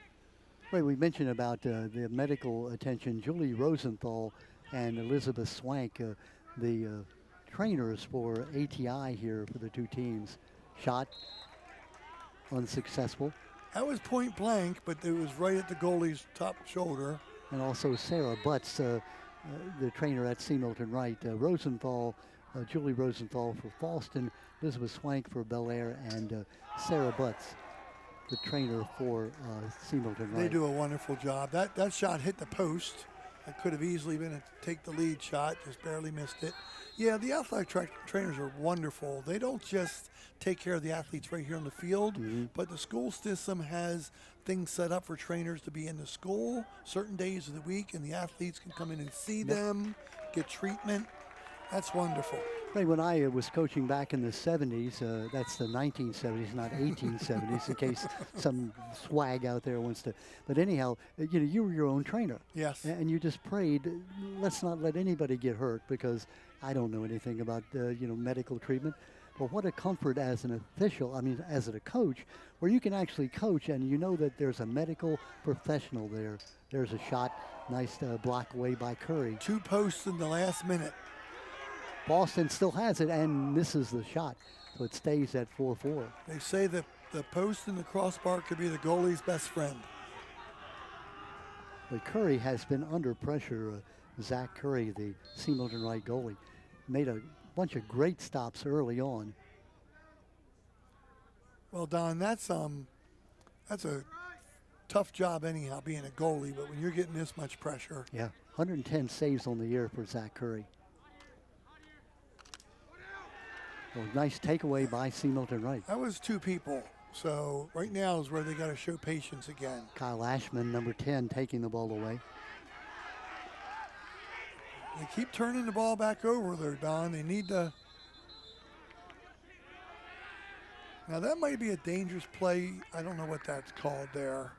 A: Right, we mentioned about the medical attention. Julie Rosenthal and Elizabeth Swank, the trainers for ATI here for the 2 teams. Shot unsuccessful.
B: That was point blank, but it was right at the goalie's top shoulder.
A: And also Sarah Butts, the trainer at C. Milton Wright. Rosenthal, Julie Rosenthal for Fallston, Elizabeth Swank for Bel Air, and Sarah Butts, the trainer for C. Milton Wright.
B: They do a wonderful job. That shot hit the post. It could have easily been a take the lead shot, just barely missed it. Yeah, the athletic trainers are wonderful. They don't just take care of the athletes right here on the field, but the school system has things set up for trainers to be in the school certain days of the week, and the athletes can come in and see them, get treatment. That's wonderful.
A: Right, when I was coaching back in the 70s, that's the 1970s, not 1870s, in case some swag out there wants to. But anyhow, you know, you were your own trainer.
B: Yes.
A: And you just prayed, let's not let anybody get hurt, because I don't know anything about, you know, medical treatment. But what a comfort as an official, I mean, as a coach, where you can actually coach and you know that there's a medical professional there. There's a shot, nice block away by Curry.
B: 2 posts in the last minute.
A: Boston still has it and misses the shot, so it stays at 4-4.
B: They say that the post and the crossbar could be the goalie's best friend.
A: But Curry has been under pressure. Zach Curry, the C. Milton Wright goalie, made a bunch of great stops early on.
B: Well, Don, that's a tough job anyhow, being a goalie, but when you're getting this much pressure.
A: Yeah, 110 saves on the year for Zach Curry. Well, nice takeaway by C. Milton Wright.
B: That was 2 people. So right now is where they got to show patience again.
A: Kyle Ashman, number 10, taking the ball away.
B: They keep turning the ball back over there, Don. They need to. Now, that might be a dangerous play. I don't know what that's called there.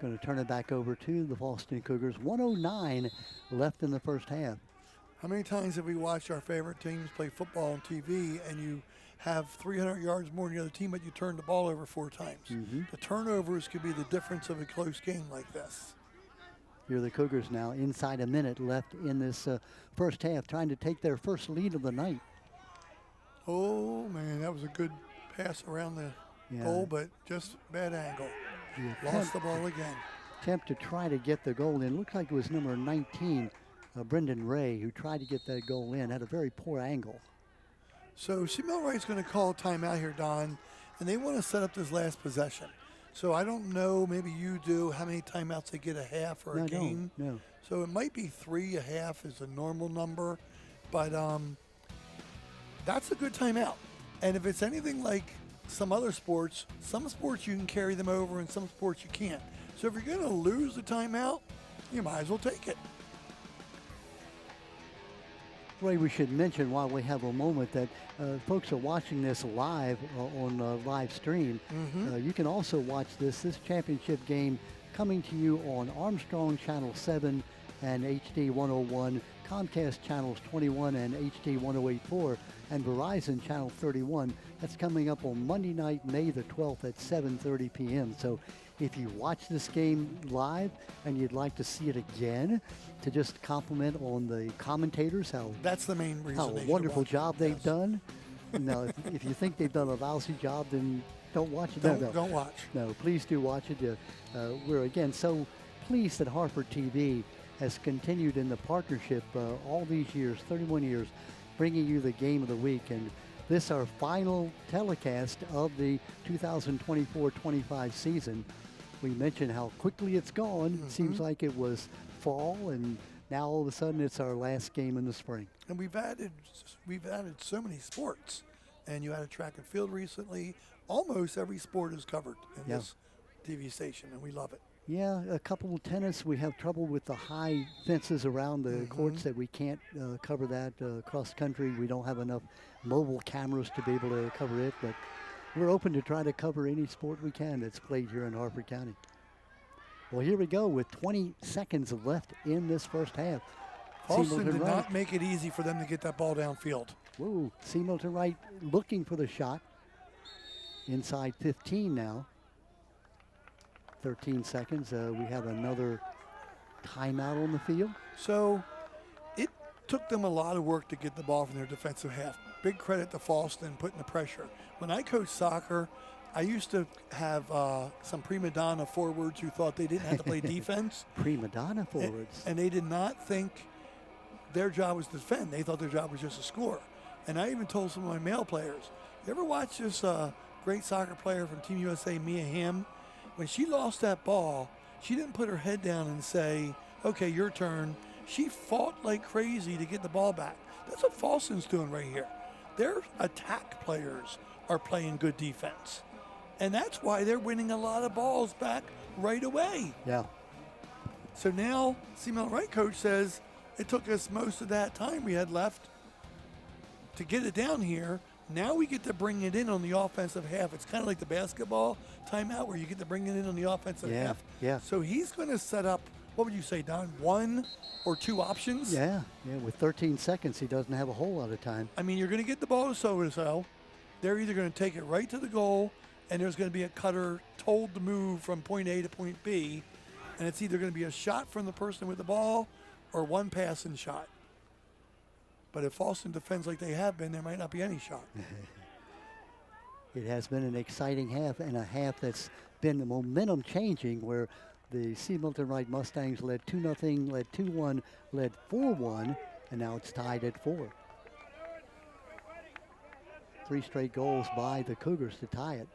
A: Going to turn it back over to the Boston Cougars. 1:09 left in the first half.
B: How many times have we watched our favorite teams play football on TV and you have 300 yards more than the other team, but you turn the ball over 4 times? The turnovers could be the difference of a close game like this.
A: Here are the Cougars now, inside a minute left in this first half, trying to take their first lead of the night.
B: Oh, man, that was a good pass around the goal, but just bad angle. Lost the ball again.
A: Attempt to try to get the goal in. Looked like it was number 19, Brendan Ray, who tried to get that goal in. Had a very poor angle.
B: So Seamount Wright's going to call a timeout here, Don, and they want to set up this last possession. So I don't know, maybe you do, how many timeouts they get, a half or a game?
A: No.
B: So it might be 3, a half is a normal number, but that's a good timeout. And if it's anything like some other sports, some sports you can carry them over and some sports you can't. So if you're going to lose the timeout, you might as well take it.
A: Ray, we should mention while we have a moment that folks are watching this live on live stream. You can also watch this championship game coming to you on Armstrong Channel 7 and HD 101, Comcast Channels 21 and HD 1084, and Verizon Channel 31. That's coming up on Monday night, May the 12th at 7:30 p.m. So if you watch this game live and you'd like to see it again, to just compliment on the commentators,
B: that's the main reason.
A: How wonderful job they've done. Now, if you think they've done a lousy job, then don't watch it.
B: Don't watch.
A: No, please do watch it. We're again so pleased that Harford TV has continued in the partnership all these years, 31 years, bringing you the game of the week. And this our final telecast of the 2024-25 season. We mentioned how quickly it's gone. It seems like it was fall, and now all of a sudden it's our last game in the spring.
B: And we've added so many sports. And you added track and field recently. Almost every sport is covered in this TV station, and we love it.
A: Yeah, a couple of tennis. We have trouble with the high fences around the courts that we can't cover that cross country. We don't have enough mobile cameras to be able to cover it, but we're open to try to cover any sport we can that's played here in Harford County. Well, here we go with 20 seconds left in this first half.
B: Austin did not make it easy for them to get that ball downfield.
A: Whoa, Seamilton Wright looking for the shot. Inside 15 now. 13 seconds. We have another timeout on the field.
B: So it took them a lot of work to get the ball from their defensive half. Big credit to Falston putting the pressure. When I coached soccer, I used to have some prima donna forwards who thought they didn't have to play defense.
A: Prima donna forwards.
B: And they did not think their job was to defend. They thought their job was just to score. And I even told some of my male players, you ever watch this great soccer player from Team USA, Mia Hamm? When she lost that ball, she didn't put her head down and say, okay, your turn. She fought like crazy to get the ball back. That's what Falston's doing right here. Their attack players are playing good defense. And that's why they're winning a lot of balls back right away.
A: Yeah.
B: So now, Seamount Wright coach says, it took us most of that time we had left to get it down here. Now we get to bring it in on the offensive half. It's kind of like the basketball timeout where you get to bring it in on the offensive half.
A: Yeah.
B: So he's going to set up, what would you say, Don, 1 or 2 options?
A: Yeah. With 13 seconds, he doesn't have a whole lot of time.
B: I mean, you're going to get the ball to so-and-so. They're either going to take it right to the goal, and there's going to be a cutter told to move from point A to point B, and it's either going to be a shot from the person with the ball or one passing shot. But if Falston defends like they have been, there might not be any shot.
A: It has been an exciting half, and a half that's been the momentum changing, where the C. Milton Wright Mustangs led 2-0, led 2-1, led 4-1, and now it's tied at 4. 3 straight goals by the Cougars to tie it.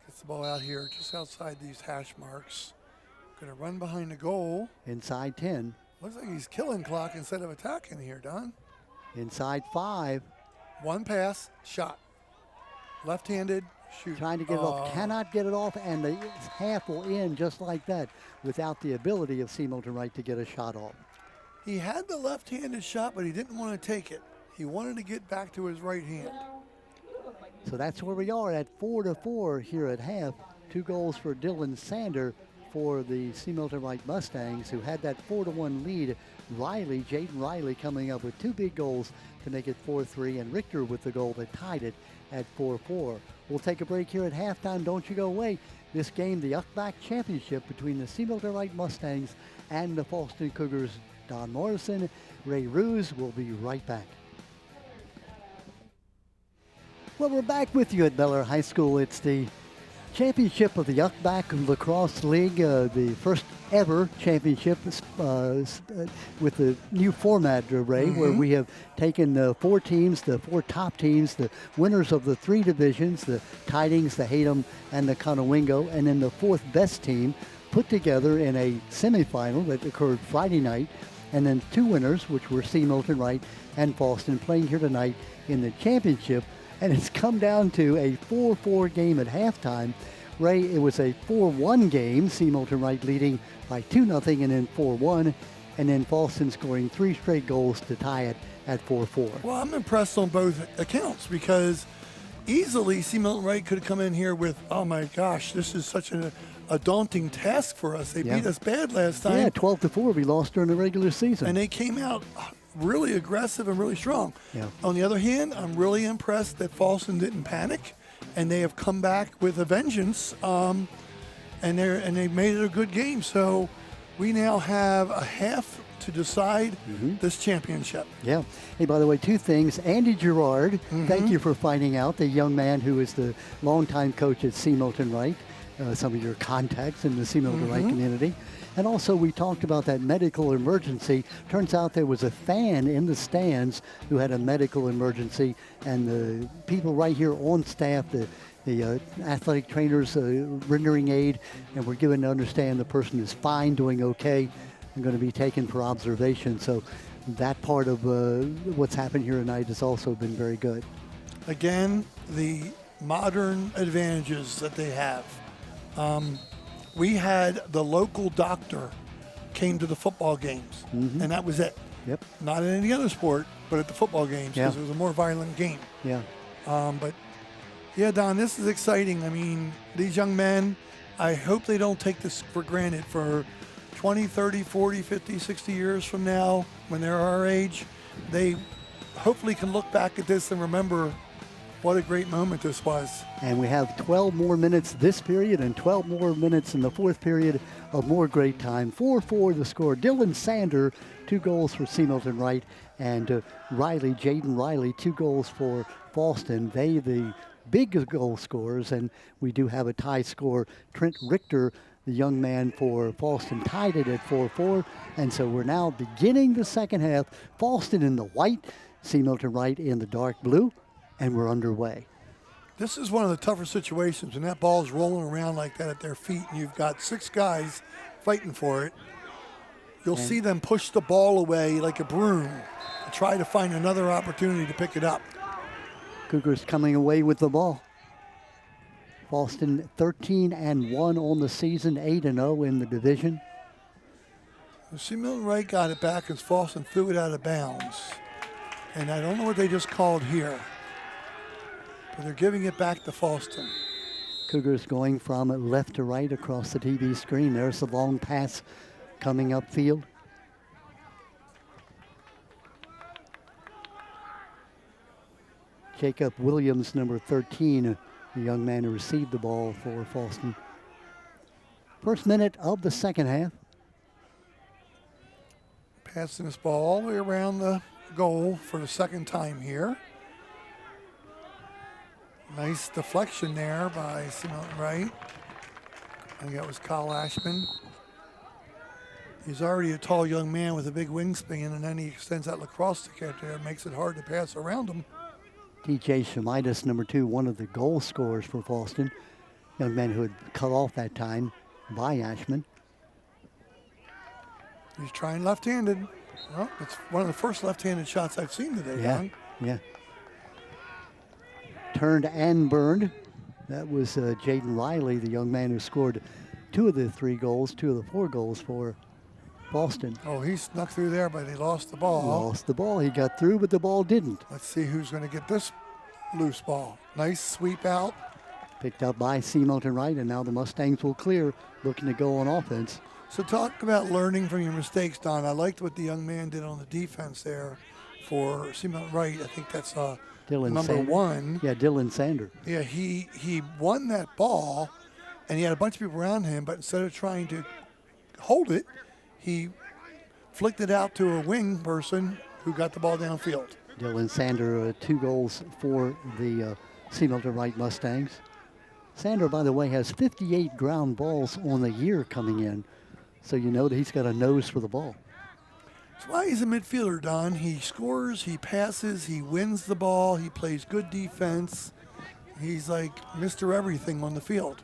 B: Gets the ball out here just outside these hash marks. Going to run behind the goal.
A: Inside 10.
B: Looks like he's killing clock instead of attacking here, Don.
A: Inside 5.
B: 1 pass, shot. Left-handed, shoot.
A: Trying to get it off, cannot get it off, and the half will end just like that without the ability of C. Milton Wright to get a shot off.
B: He had the left-handed shot, but he didn't want to take it. He wanted to get back to his right hand.
A: So that's where we are at 4-4 here at half. 2 goals for Dylan Sander for the C. Milton Wright Mustangs, who had that 4-1 lead. Jaden Riley coming up with 2 big goals to make it 4-3, and Richter with the goal that tied it at 4-4. We'll take a break here at halftime. Don't you go away. This game, the UCBAC Championship between the C. Milton Wright Mustangs and the Fallston Cougars. Don Morrison, Ray Ruse will be right back. Well, we're back with you at Bel Air High School. It's the championship of the UCBAC Lacrosse League, the first ever championship with the new format, Ray, where we have taken 4 teams, the 4 top teams, the winners of the 3 divisions, the Tidings, the Hatem, and the Conowingo, and then the 4th best team put together in a semifinal that occurred Friday night, and then 2 winners, which were C. Milton Wright and Fallston, playing here tonight in the championship. And it's come down to a 4-4 game at halftime. Ray, it was a 4-1 game, C. Milton Wright leading by 2-0 and then 4-1, and then Fallston scoring 3 straight goals to tie it at 4-4.
B: Well, I'm impressed on both accounts because easily C. Milton Wright could have come in here with, oh my gosh, this is such a daunting task for us. They beat us bad last time.
A: Yeah, 12-4. We lost during the regular season.
B: And they came out really aggressive and really strong.
A: Yeah.
B: On the other hand, I'm really impressed that Fallston didn't panic, and they have come back with a vengeance, and they made it a good game. So we now have a half to decide this championship.
A: Yeah. Hey, by the way, 2 things. Andy Gerard, thank you for finding out, the young man who is the longtime coach at C. Milton Wright, some of your contacts in the C. Milton Wright community. And also, we talked about that medical emergency. Turns out there was a fan in the stands who had a medical emergency, and the people right here on staff, the athletic trainers rendering aid, and we're given to understand the person is fine, doing okay, and going to be taken for observation. So that part of what's happened here tonight has also been very good.
B: Again, the modern advantages that they have. We had the local doctor came to the football games, and that was it.
A: Yep.
B: Not in any other sport, but at the football games because it was a more violent game.
A: Yeah.
B: But, yeah, Don, this is exciting. I mean, these young men, I hope they don't take this for granted for 20, 30, 40, 50, 60 years from now when they're our age. They hopefully can look back at this and remember what a great moment this was.
A: And we have 12 more minutes this period and 12 more minutes in the 4th period of more great time. 4-4 the score. Dylan Sander, 2 goals for C. Milton Wright, and Jaden Riley, 2 goals for Fallston. They the big goal scorers, and we do have a tie score. Trent Richter, the young man for Fallston, tied it at 4-4. And so we're now beginning the second half. Fallston in the white, C. Milton Wright in the dark blue. And we're underway.
B: This is one of the tougher situations when that ball's rolling around like that at their feet and you've got 6 guys fighting for it. You'll see them push the ball away like a broom and try to find another opportunity to pick it up.
A: Cougars coming away with the ball. Fallston 13-1 on the season, 8-0 in the division.
B: C. Milton Wright got it back as Fallston threw it out of bounds. And I don't know what they just called here. But they're giving it back to Fallston.
A: Cougars going from left to right across the TV screen. There's the long pass coming upfield. Jacob Williams, number 13, the young man who received the ball for Fallston. First minute of the second half.
B: Passing this ball all the way around the goal for the second time here. Nice deflection there by C. Milton Wright. I think that was Kyle Ashman. He's already a tall young man with a big wingspan, and then he extends that lacrosse stick out there. It makes it hard to pass around him.
A: DJ Shemidas, number 2, one of the goal scorers for Fallston. Young man who had cut off that time by Ashman.
B: He's trying left-handed. Well, it's one of the first left-handed shots I've seen today, Don.
A: Yeah. Turned and burned. That was Jaden Riley, the young man who scored 2 of the 3 goals, 2 of the 4 goals for Falston.
B: Oh, he snuck through there, but he lost the ball.
A: Lost the ball. He got through, but the ball didn't.
B: Let's see who's going to get this loose ball. Nice sweep out.
A: Picked up by C. Milton Wright, and now the Mustangs will clear, looking to go on offense.
B: So talk about learning from your mistakes, Don. I liked what the young man did on the defense there for C. Milton Wright. I think that's
A: Dylan
B: number
A: Sander.
B: 1.
A: Yeah, Dylan Sander.
B: Yeah, he won that ball, and he had a bunch of people around him, but instead of trying to hold it, he flicked it out to a wing person who got the ball downfield.
A: Dylan Sander, 2 goals for the C. Milton Wright Mustangs. Sander, by the way, has 58 ground balls on the year coming in, so you know that he's got a nose for the ball.
B: That's why he's a midfielder, Don. He scores, he passes, he wins the ball, he plays good defense. He's like Mr. Everything on the field.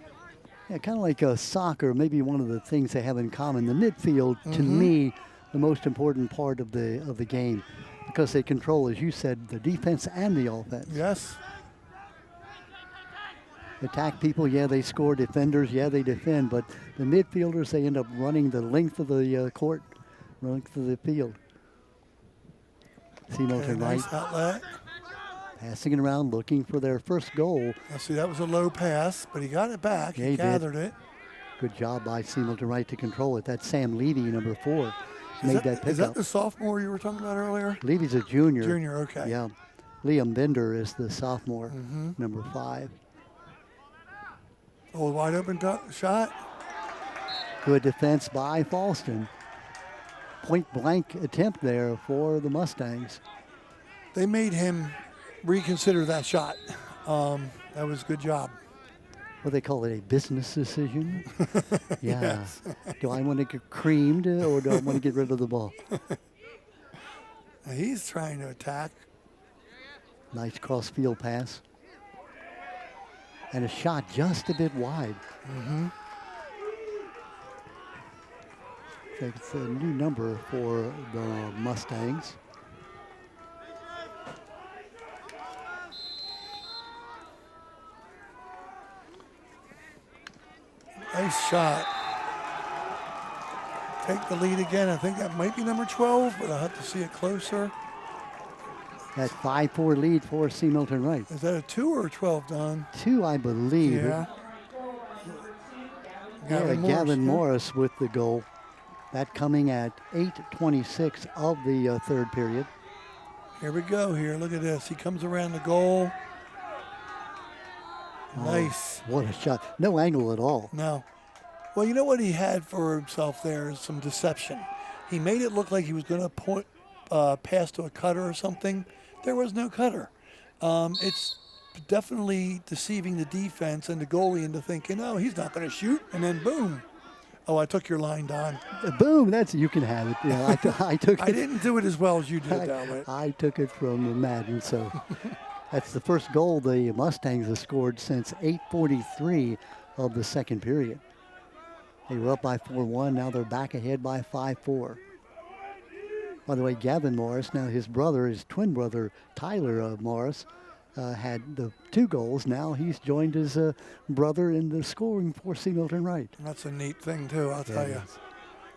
A: Yeah, kind of like soccer, maybe one of the things they have in common. The midfield, to me, the most important part of the game, because they control, as you said, the defense and the offense.
B: Yes.
A: Attack people, yeah, they score. Defenders, yeah, they defend. But the midfielders, they end up running the length of the court, length of the field. C. Milton Wright
B: Nice outlet.
A: passing it around, looking for their first goal.
B: Now see, that was a low pass, but he got it back.
A: Yeah,
B: he
A: he did.
B: gathered it.
A: Good job by C. Milton Wright to control it. That's Sam Levy, number 4, made that
B: Is that
A: pickup.
B: the sophomore you were talking about earlier?
A: Levy's a junior.
B: Junior, okay.
A: Yeah. Liam Bender is the sophomore, number 5.
B: Oh, wide open shot.
A: Good defense by Falston. Point blank attempt there for the Mustangs.
B: They made him reconsider that shot. That was a good job.
A: What they call it, a business decision? Yeah.
B: Yes.
A: Do I want to get creamed or do I want to get rid of the ball?
B: Now he's trying to attack.
A: Nice cross-field pass. And a shot just a bit wide. It's a new number for the Mustangs.
B: Nice shot. Take the lead again. I think that might be number 12, but I'll have to see it closer.
A: That 5-4 lead for C. Milton Wright.
B: Is that a 2 or a 12, Don?
A: 2, I believe.
B: Yeah.
A: Gavin Morris with the goal. That coming at 8:26 of the third period.
B: Here we go here. Look at this. He comes around the goal. Nice.
A: What a shot. No angle at all.
B: No. Well, you know what he had for himself there is some deception. He made it look like he was going to pass to a cutter or something. There was no cutter. It's definitely deceiving the defense and the goalie into thinking, oh, he's not going to shoot. And then boom. Oh, I took your line, Don.
A: Boom, that's, you can have it. Yeah, I took it.
B: I didn't do it as well as you did, Don.
A: I took it from Madden, so that's the first goal the Mustangs have scored since 8:43 of the second period. They were up by 4-1, now they're back ahead by 5-4. By the way, Gavin Morris, now his brother, his twin brother, Tyler Morris, had the 2 goals. Now he's joined his brother in the scoring for C. Milton Wright.
B: That's a neat thing, too, I'll tell you.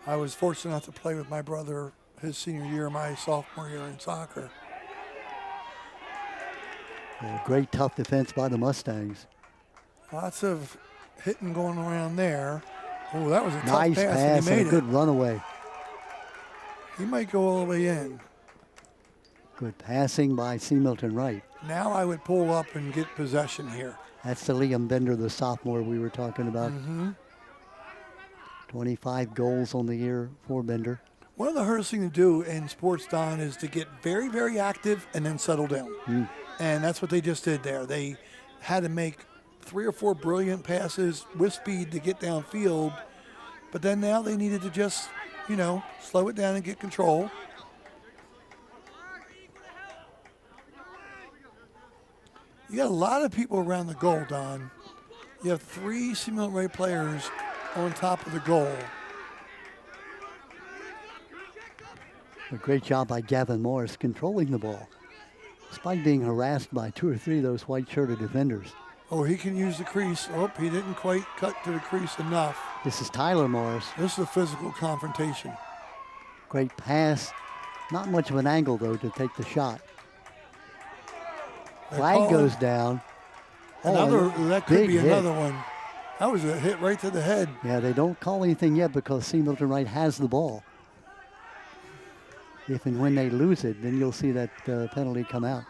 B: I was fortunate enough to play with my brother his senior year, my sophomore year in soccer.
A: Great tough defense by the Mustangs.
B: Lots of hitting going around there. Oh, that was a
A: Nice
B: tough pass,
A: pass
B: and he
A: and
B: made
A: a good runaway.
B: He might go all the way in.
A: Good passing by C. Milton Wright.
B: Now I would pull up and get possession here.
A: That's the Liam Bender, the sophomore we were talking about. 25 goals on the year for Bender.
B: One of the hardest things to do in sports, Don, is to get very, very active and then settle down. And that's what they just did there. They had to make 3 or 4 brilliant passes with speed to get downfield. But then now they needed to just, slow it down and get control. You got a lot of people around the goal, Don. You have 3 C. Milton Wright players on top of the goal.
A: A great job by Gavin Morris controlling the ball, despite being harassed by 2 or 3 of those white-shirted defenders.
B: Oh, he can use the crease. Oh, he didn't quite cut to the crease enough.
A: This is Tyler Morris.
B: This is a physical confrontation.
A: Great pass. Not much of an angle, though, to take the shot. Flag goes down.
B: That could be
A: hit.
B: another one. That was a hit right to the head.
A: Yeah, they don't call anything yet because C. Milton Wright has the ball. If and when they lose it, then you'll see that penalty come out.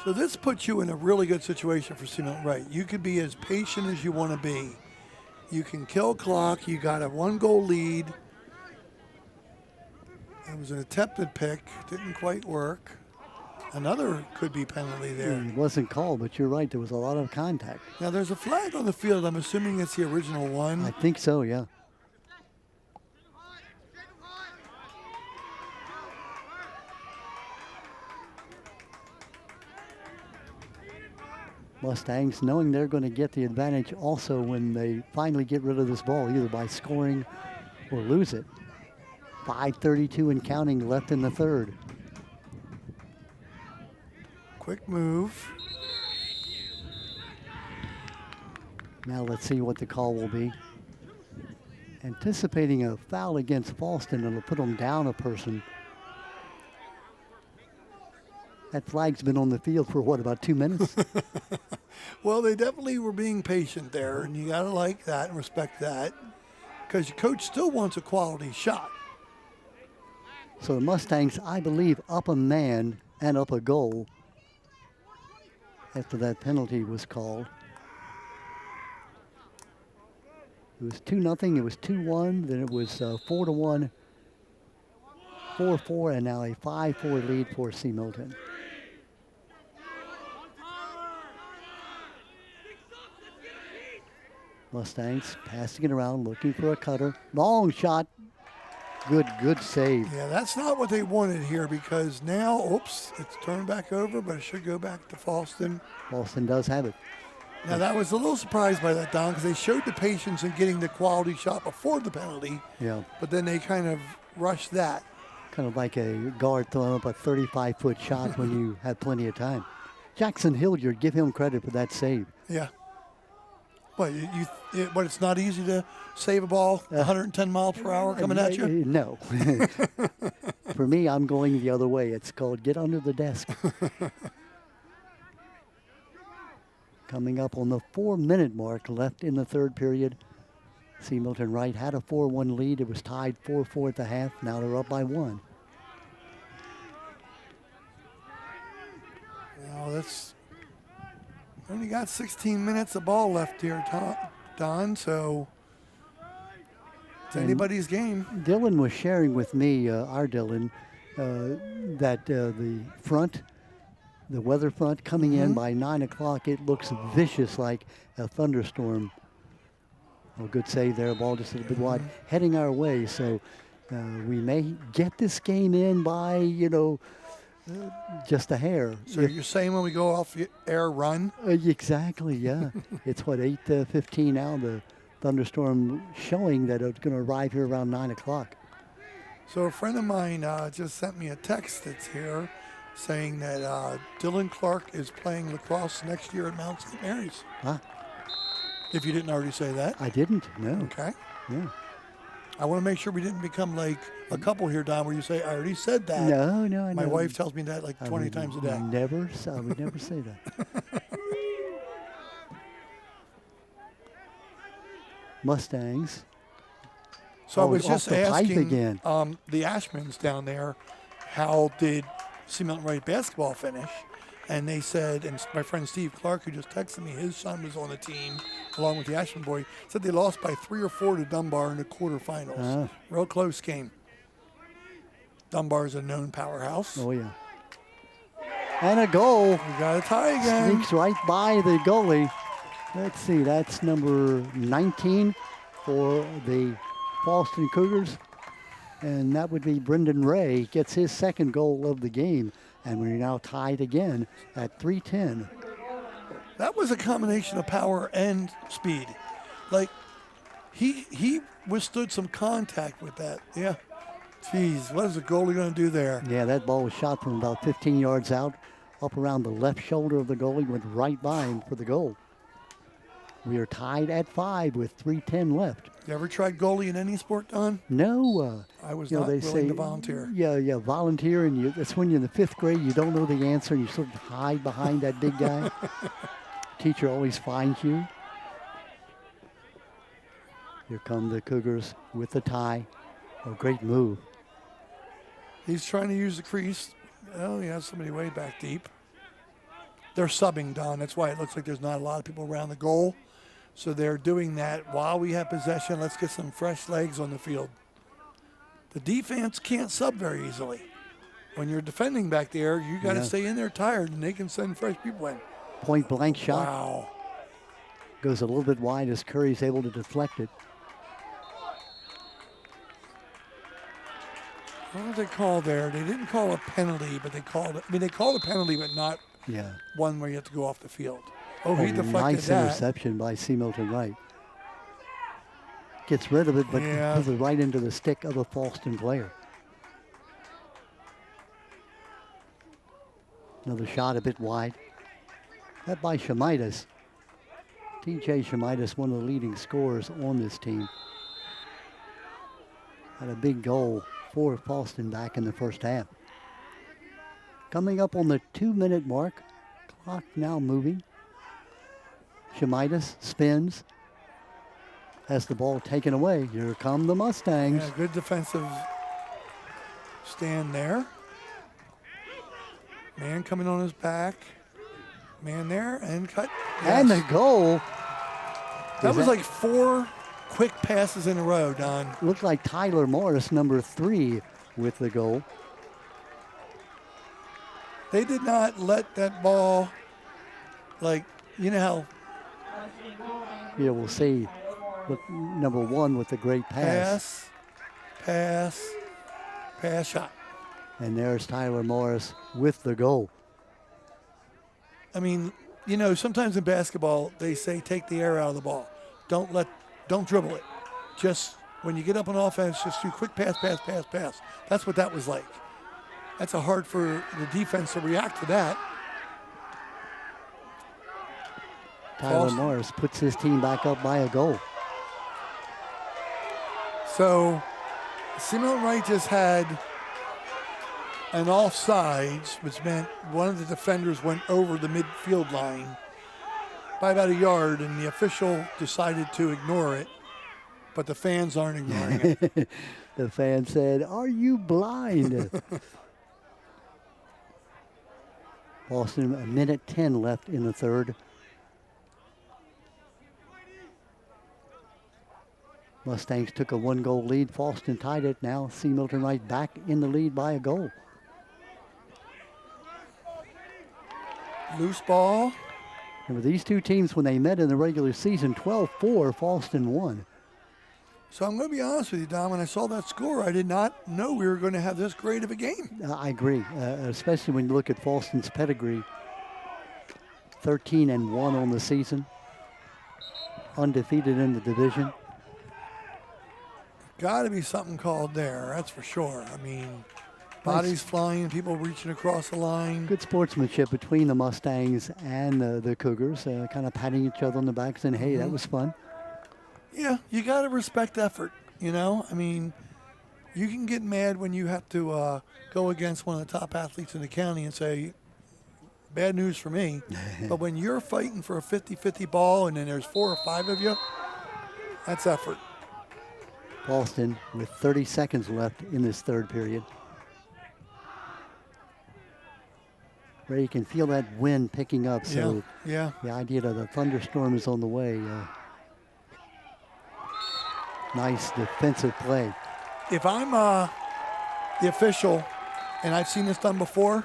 B: So this puts you in a really good situation for C. Milton Wright. You could be as patient as you want to be. You can kill clock. You got a 1-goal lead. It was an attempted pick. Didn't quite work. Another could be penalty there.
A: It wasn't called, but you're right. There was a lot of contact.
B: Now, there's a flag on the field. I'm assuming it's the original one.
A: I think so, yeah. Mustangs knowing they're going to get the advantage also when they finally get rid of this ball, either by scoring or lose it. 5:32 and counting left in the third.
B: Quick move.
A: Now let's see what the call will be. Anticipating a foul against Falston, it'll put them down a person. That flag's been on the field for what, about 2 minutes?
B: Well, they definitely were being patient there, and you got to like that and respect that because your coach still wants a quality shot.
A: So the Mustangs, I believe, up a man and up a goal after that penalty was called. It was 2-0, it was 2-1, then it was 4-1, 4-4, and now a 5-4 lead for C. Milton. Mustangs passing it around, looking for a cutter. Long shot. Good save.
B: Yeah, that's not what they wanted here because now, oops, it's turned back over, but it should go back to Falston.
A: Falston does have it.
B: Now, that was a little surprised by that, Don, because they showed the patience in getting the quality shot before the penalty.
A: Yeah.
B: But then they kind of rushed that.
A: Kind of like a guard throwing up a 35-foot shot when you have plenty of time. Jackson Hilliard, give him credit for that save.
B: Yeah. But but it's not easy to save a ball 110 miles per hour coming at you?
A: No. For me, I'm going the other way. It's called get under the desk. Coming up on the 4-minute mark left in the third period. C. Milton Wright had a 4-1 lead. It was tied 4-4 at the half. Now they're up by 1.
B: Well, that's only got 16 minutes of ball left here, Don, so it's anybody's game.
A: Dylan was sharing with me, our Dylan, that the weather front coming in by 9 o'clock, it looks vicious like a thunderstorm. Oh, good save there, ball just a little bit wide, heading our way. So we may get this game in by, just a hair.
B: So you're saying when we go off air, run?
A: Exactly, yeah. It's what, 8:15 now, the thunderstorm showing that it's going to arrive here around 9 o'clock.
B: So a friend of mine just sent me a text that's here saying that Dylan Clark is playing lacrosse next year at Mount St. Mary's.
A: Huh?
B: If you didn't already say that.
A: I didn't, no.
B: Okay.
A: Yeah.
B: I want to make sure we didn't become like a couple here, Don, where you say, I already said that.
A: No.
B: My wife tells me that like 20 times a day.
A: I would never say that. Mustangs.
B: So I was just asking
A: again.
B: The Ashmans down there, how did C. Milton Wright basketball finish? And they said, and my friend Steve Clark, who just texted me, his son was on the team along with the Ashman boy, said they lost by 3 or 4 to Dunbar in the quarterfinals. Real close game. Dunbar's a known powerhouse.
A: Oh, yeah. And a goal.
B: We got a tie again.
A: Sneaks right by the goalie. Let's see, that's number 19 for the Falston Cougars. And that would be Brendan Ray, gets his second goal of the game. And we're now tied again at 3:10.
B: That was a combination of power and speed. Like, he withstood some contact with that. Yeah. Jeez, what is the goalie going to do there?
A: Yeah, that ball was shot from about 15 yards out, up around the left shoulder of the goalie, went right by him for the goal. We are tied at 5 with 3:10 left.
B: You ever tried goalie in any sport, Don?
A: No.
B: I was
A: you know,
B: not
A: they
B: willing
A: say,
B: to volunteer.
A: Yeah, volunteer, and that's when you're in the 5th grade, you don't know the answer, and you sort of hide behind that big guy. Teacher always finds you. Here come the Cougars with the tie. A great move.
B: He's trying to use the crease. Oh, he has somebody way back deep. They're subbing, Don. That's why it looks like there's not a lot of people around the goal. So they're doing that while we have possession. Let's get some fresh legs on the field. The defense can't sub very easily. When you're defending back there, you got to stay in there tired, and they can send fresh people in.
A: Point blank shot.
B: Wow.
A: Goes a little bit wide as Curry's able to deflect it.
B: What did they call there? They didn't call a penalty, but they called it. I mean, they called a penalty, but not one where you have to go off the field. Oh, he deflected
A: nice
B: that.
A: Interception by C. Milton Wright. Gets rid of it, but puts it right into the stick of a Falston player. Another shot a bit wide. That by Shamitas. TJ Shamitas, one of the leading scorers on this team. Had a big goal for Falston back in the first half. Coming up on the 2-minute mark. Clock now moving. Shamitas spins. Has the ball taken away. Here come the Mustangs.
B: Yeah, good defensive stand there. Man coming on his back. Man there and cut. Yes.
A: And the goal.
B: That was like 4 quick passes in a row, Don.
A: Looked like Tyler Morris, number 3, with the goal.
B: They did not let that ball, like, you know how.
A: Yeah, we'll see. Look, number 1 with the great pass.
B: Pass, shot.
A: And there's Tyler Morris with the goal.
B: I mean, you know, sometimes in basketball, they say take the air out of the ball. Don't dribble it. Just when you get up on offense, just do quick pass. That's what that was like. That's hard for the defense to react to that.
A: Tyler Morris puts his team back up by a goal.
B: So, Simon Wright just had an offsides, which meant one of the defenders went over the midfield line by about a yard, and the official decided to ignore it, but the fans aren't ignoring it.
A: The fan said, "Are you blind?" Boston, 1:10 left in the third. Mustangs took a 1-goal lead. Falston tied it. Now C. Milton Wright back in the lead by a goal.
B: Loose ball.
A: Remember, these two teams, when they met in the regular season, 12-4, Falston won.
B: So I'm going to be honest with you, Don. When I saw that score, I did not know we were going to have this great of a game.
A: I agree, especially when you look at Falston's pedigree. 13-1 on the season. Undefeated in the division.
B: Got to be something called there, that's for sure. I mean, bodies flying, people reaching across the line.
A: Good sportsmanship between the Mustangs and the Cougars, kind of patting each other on the back, saying, hey, that was fun.
B: Yeah, you got to respect effort, you know? I mean, you can get mad when you have to go against one of the top athletes in the county and say, bad news for me. But when you're fighting for a 50-50 ball and then there's 4 or 5 of you, that's effort.
A: Falston with 30 seconds left in this third period. Where you can feel that wind picking up, so
B: the
A: idea that a thunderstorm is on the way. Nice defensive play.
B: If I'm the official, and I've seen this done before,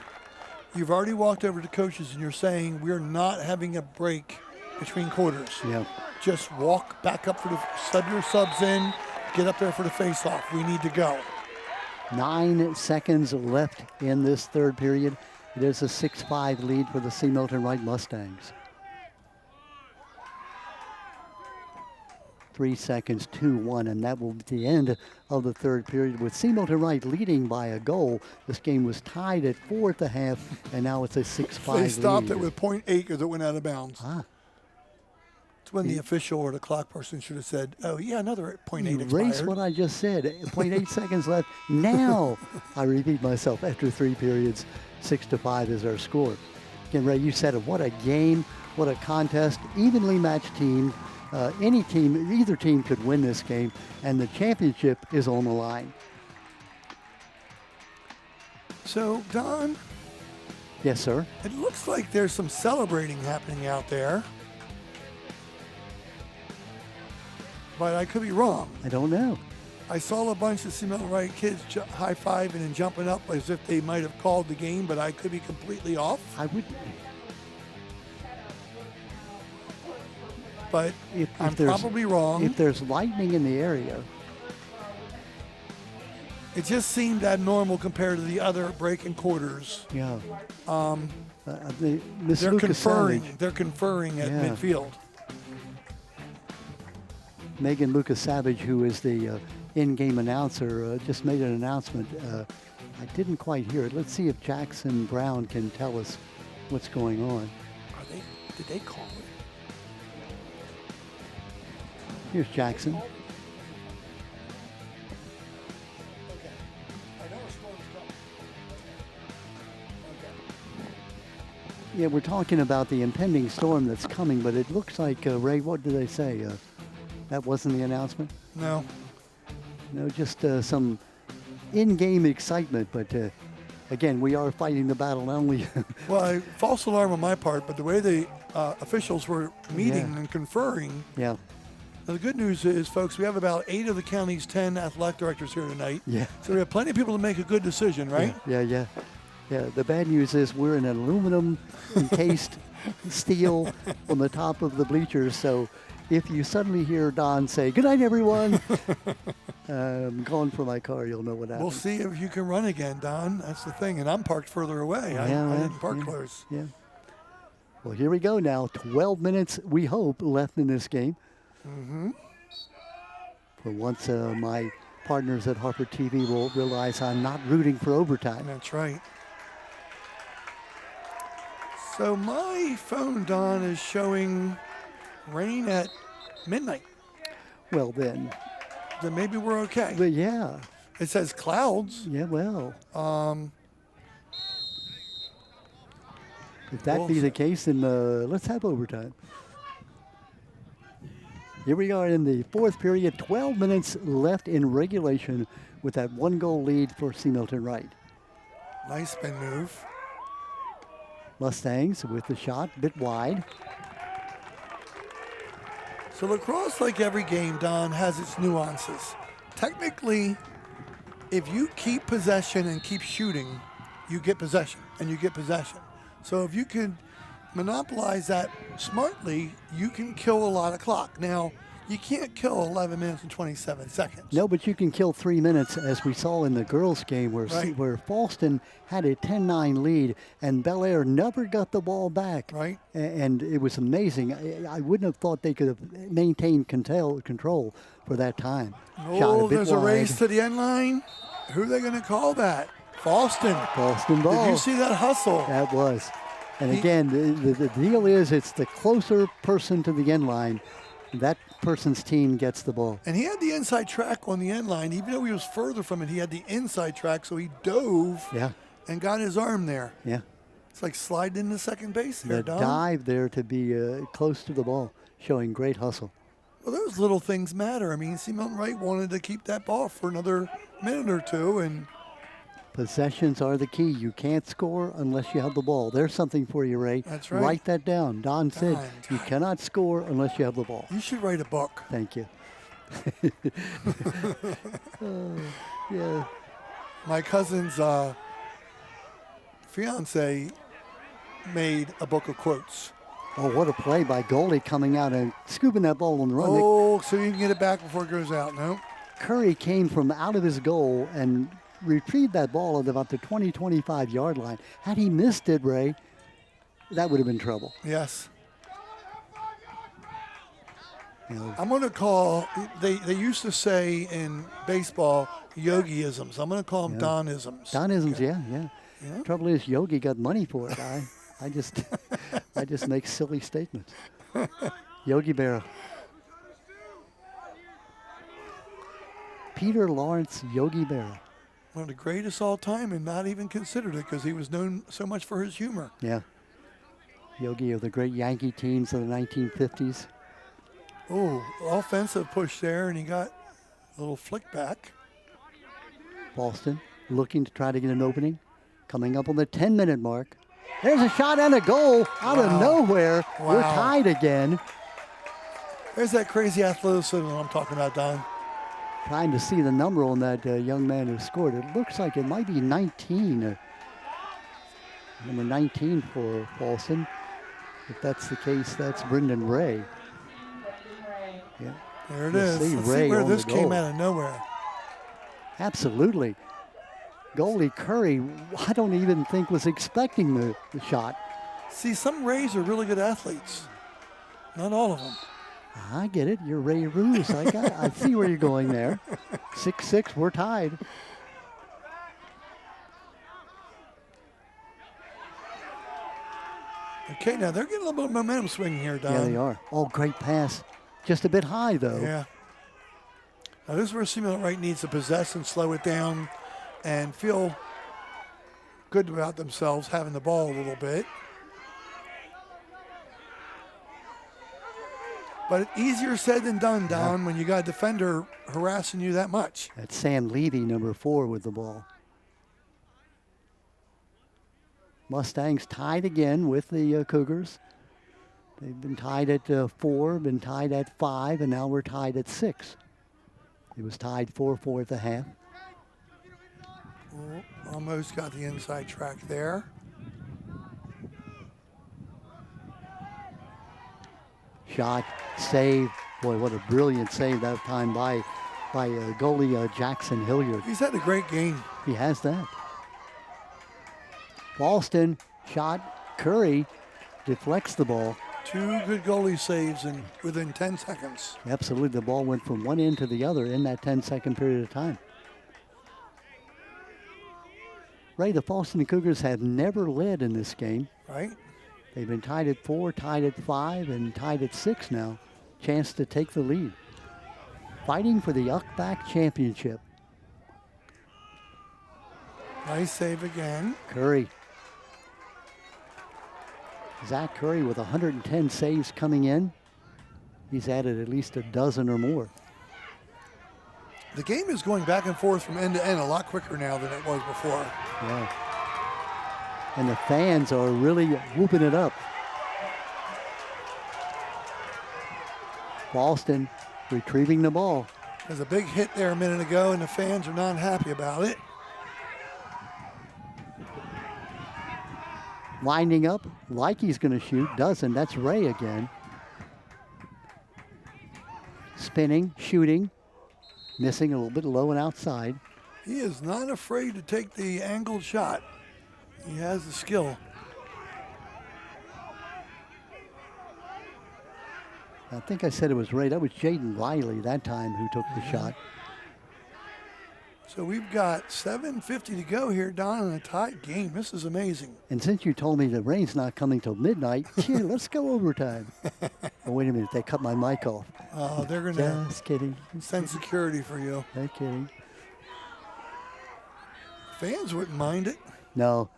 B: you've already walked over to coaches and you're saying we're not having a break between quarters.
A: Yeah.
B: Just walk back up for the sub your subs in, get up there for the face-off. We need to go.
A: 9 seconds left in this third period. It is a 6-5 lead for the C. Milton Wright Mustangs. 3 seconds, 2-1, and that will be the end of the third period with C. Milton Wright leading by a goal. This game was tied at 4 at the half, and now it's a 6-5 lead.
B: They stopped it with .8 because it went out of bounds. It's when the official or the clock person should have said, "Oh yeah, another .8
A: You
B: expired."
A: erase what I just said. 0.8 seconds left. Now, I repeat myself, after 3 periods, 6-5 is our score. Again, Ray, you said it. What a game, what a contest. Evenly matched team. Any team, either team could win this game, and the championship is on the line.
B: So, Don,
A: Yes, sir.
B: it looks like there's some celebrating happening out there. But I could be wrong.
A: I don't know.
B: I saw a bunch of Sea Mountain Wright kids high-fiving and jumping up as if they might have called the game, but I could be completely off.
A: I would.
B: But
A: If
B: I'm
A: there's-
B: probably wrong.
A: If there's lightning in the area,
B: It just seemed abnormal compared to the other break-in quarters.
A: yeah. Miss
B: They're
A: Lucas
B: conferring.
A: Savage,
B: They're conferring at
A: Yeah.
B: midfield.
A: Megan Lucas Savage, who is the in-game announcer, just made an announcement. I didn't quite hear it. Let's see if Jackson Brown can tell us what's going on.
B: Did they call it?
A: Here's Jackson.
B: Okay. I know a storm's coming. Okay.
A: Yeah, we're talking about the impending storm that's coming, but it looks like, Ray, what did they say? That wasn't the announcement?
B: No.
A: No, just some in-game excitement, but again, we are fighting the battle not only.
B: Well, false alarm on my part, but the way the officials were meeting
A: Yeah.
B: and conferring.
A: Yeah,
B: Now, the good news is, folks, we have about 8 of the county's 10 athletic directors here tonight.
A: yeah.
B: So we have plenty of people to make a good decision, right?
A: Yeah. The bad news is we're in an aluminum encased steel on the top of the bleachers. So if you suddenly hear Don say, "Good night, everyone," I'm going for my car, you'll know what happened.
B: We'll see if you can run again, Don. That's the thing. And I'm parked further away. I didn't park close.
A: Yeah. Well, here we go now. 12 minutes, we hope, left in this game.
B: Mm-hmm.
A: For once, my partners at HarfordTV will realize I'm not rooting for overtime.
B: That's right. So my phone, Don, is showing rain at midnight.
A: Well, then.
B: Then maybe we're okay.
A: But yeah.
B: It says clouds.
A: Yeah, well.
B: Um,
A: If that be the case, then let's have overtime. Here we are in the 4th period, 12 minutes left in regulation with that 1-goal lead for Sea Milton Wright.
B: Nice spin move.
A: Mustangs with the shot, bit wide.
B: So lacrosse, like every game, Don, has its nuances. Technically, if you keep possession and keep shooting, you get possession, and you get possession. So if you can monopolize that smartly, you can kill a lot of clock. Now, you can't kill 11 minutes and 27 seconds.
A: No, but you can kill 3 minutes, as we saw in the girls' game where
B: Right.
A: where Falston had a 10-9 lead, and Bel Air never got the ball back.
B: Right.
A: And it was amazing. I wouldn't have thought they could have maintained control for that time. Shot
B: Oh,
A: bit
B: there's a race
A: wide.
B: to the end line. Who are they going to call that? Falston.
A: Falston ball.
B: Did you see that hustle?
A: That was. And again, the deal is it's the closer person to the end line, that person's team gets the ball.
B: And he had the inside track on the end line. Even though he was further from it, he had the inside track, so he dove
A: Yeah,
B: and got his arm there.
A: yeah.
B: It's like sliding into second base there,
A: The
B: Don.
A: dive there to be close to the ball, showing great hustle.
B: Well, those little things matter. I mean, Sea Mountain Wright wanted to keep that ball for another minute or two, and
A: Possessions are the key. You can't score unless you have the ball. There's something for you, Ray.
B: That's right.
A: Write that down. Don said
B: Don.
A: you cannot score unless you have the ball.
B: you should write a book.
A: Thank you. Yeah.
B: My cousin's fiance made a book of quotes.
A: Oh, what a play by goalie coming out and scooping that ball on the run.
B: Oh, so you can get it back before it goes out, no?
A: Curry came from out of his goal and retrieved that ball at about the 20, 25-yard line. Had he missed it, Ray, that would have been trouble.
B: Yes.
A: You know,
B: I'm going to call, they used to say in baseball, yogiisms. I'm going to call them Donisms.
A: Donisms, yeah.
B: Yeah.
A: Trouble is, Yogi got money for it. I just make silly statements. Yogi Berra. Peter Lawrence Yogi Berra.
B: One of the greatest all time, and not even considered it because he was known so much for his humor.
A: Yeah. Yogi of the great Yankee teams of the 1950s.
B: Oh, offensive push there, and he got a little flick back.
A: Boston looking to try to get an opening. Coming up on the 10-minute mark. There's a shot and a goal out of nowhere.
B: Wow.
A: We're tied again.
B: There's that crazy athleticism I'm talking about, Don.
A: Trying to see the number on that young man who scored. It looks like it might be 19. Number 19 for Boston. If that's the case, that's Brendan Ray. Yeah.
B: There it
A: You'll
B: is.
A: see
B: Let's
A: Ray
B: see where
A: on
B: this
A: the
B: came
A: goal.
B: out of nowhere.
A: Absolutely. Goalie Curry, I don't even think was expecting the shot.
B: See, some Rays are really good athletes. Not all of them.
A: I get it. You're Ray Ruse. I see where you're going there. 6-6, we're tied.
B: Okay, now they're getting a little bit of momentum swinging here, Don.
A: Yeah, they are. Oh, great pass. Just a bit high, though.
B: Yeah. Now this is where Seamount Wright needs to possess and slow it down and feel good about themselves having the ball a little bit. But easier said than done, Don, when you got a defender harassing you that much.
A: That's Sam Levy, number 4, with the ball. Mustangs tied again with the Cougars. They've been tied at 4, been tied at 5, and now we're tied at 6. It was tied 4-4 at the half.
B: Oh, almost got the inside track there.
A: Shot, save. Boy, what a brilliant save that time by goalie Jackson Hilliard.
B: He's had a great game.
A: He has that. Boston shot. Curry deflects the ball.
B: 2 good goalie saves within 10 seconds.
A: Absolutely, the ball went from one end to the other in that 10-second period of time. Ray, the Boston Cougars have never led in this game.
B: Right?
A: They've been tied at 4, tied at 5, and tied at 6 now. Chance to take the lead. Fighting for the UCBAC championship.
B: Nice save again.
A: Curry. Zach Curry with 110 saves coming in. He's added at least a dozen or more.
B: The game is going back and forth from end to end a lot quicker now than it was before.
A: Yeah. And the fans are really whooping it up. Boston retrieving the ball.
B: There's a big hit there a minute ago, and the fans are not happy about it.
A: Winding up like he's going to shoot, doesn't. That's Ray again. Spinning, shooting, missing a little bit low and outside.
B: He is not afraid to take the angled shot. He has the skill.
A: I think I said it was Ray. That was Jaden Riley that time who took the shot.
B: So we've got 7:50 to go here, Don, in a tied game. This is amazing.
A: And since you told me the rain's not coming till midnight, gee, let's go overtime. Oh, wait a minute. They cut my mic off.
B: They're going to
A: Just kidding.
B: send security for you.
A: They're kidding.
B: Fans wouldn't mind it.
A: No,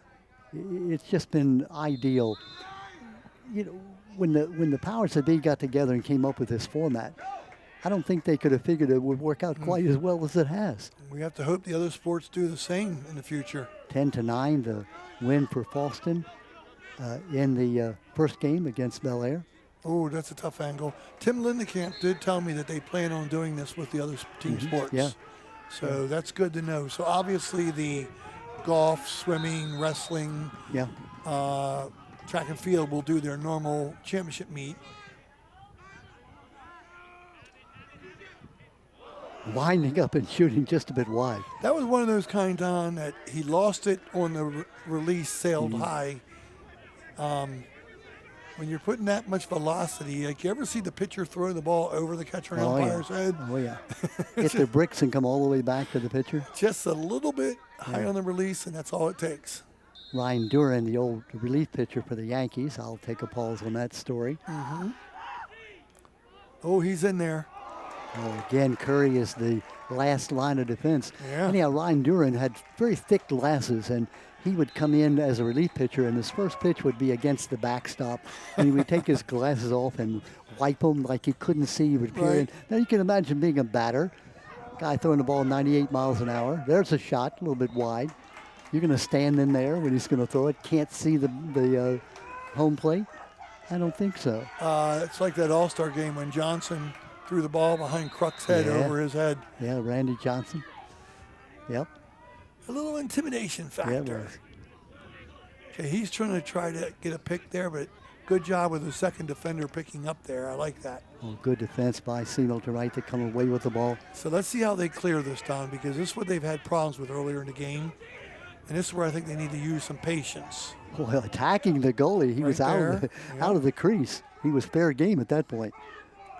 A: it's just been ideal. You know, when the powers that be got together and came up with this format, I don't think they could have figured it would work out quite as well as it has.
B: We have to hope the other sports do the same in the future.
A: 10-9, the win for Boston in the first game against Bel Air.
B: Oh, that's a tough angle. Tim Lindekamp did tell me that they plan on doing this with the other team sports.
A: Yeah.
B: So that's good to know. So obviously the golf, swimming, wrestling, track and field will do their normal championship meet.
A: Winding up and shooting just a bit wide.
B: That was one of those kind, Don, that he lost it on the release, sailed high. When you're putting that much velocity, like you ever see the pitcher throw the ball over the catcher and umpire's head?
A: Oh, yeah. Hit the bricks and come all the way back to the pitcher.
B: Just a little bit high on the release, and that's all it takes.
A: Ryan Duran, the old relief pitcher for the Yankees. I'll take a pause on that story.
B: Oh, he's in there.
A: Oh, again, Curry is the last line of defense.
B: Yeah.
A: Anyhow, Ryan Duran had very thick glasses, and he would come in as a relief pitcher, and his first pitch would be against the backstop. And he would take his glasses off and wipe them like he couldn't see. He would peer in. Now, you can imagine being a batter, guy throwing the ball 98 miles an hour. There's a shot, a little bit wide. You're going to stand in there when he's going to throw it, can't see the home plate? I don't think so.
B: It's like that All-Star game when Johnson threw the ball behind Kruk's head over his head.
A: Yeah, Randy Johnson. Yep.
B: A little intimidation factor.
A: Yeah, it was.
B: Okay, he's trying to get a pick there, but good job with the second defender picking up there. I like that.
A: Well, good defense by Singleton Wright to come away with the ball.
B: So let's see how they clear this, Don, because this is what they've had problems with earlier in the game. And this is where I think they need to use some patience.
A: Well, attacking the goalie, he was out of the crease. He was fair game at that point.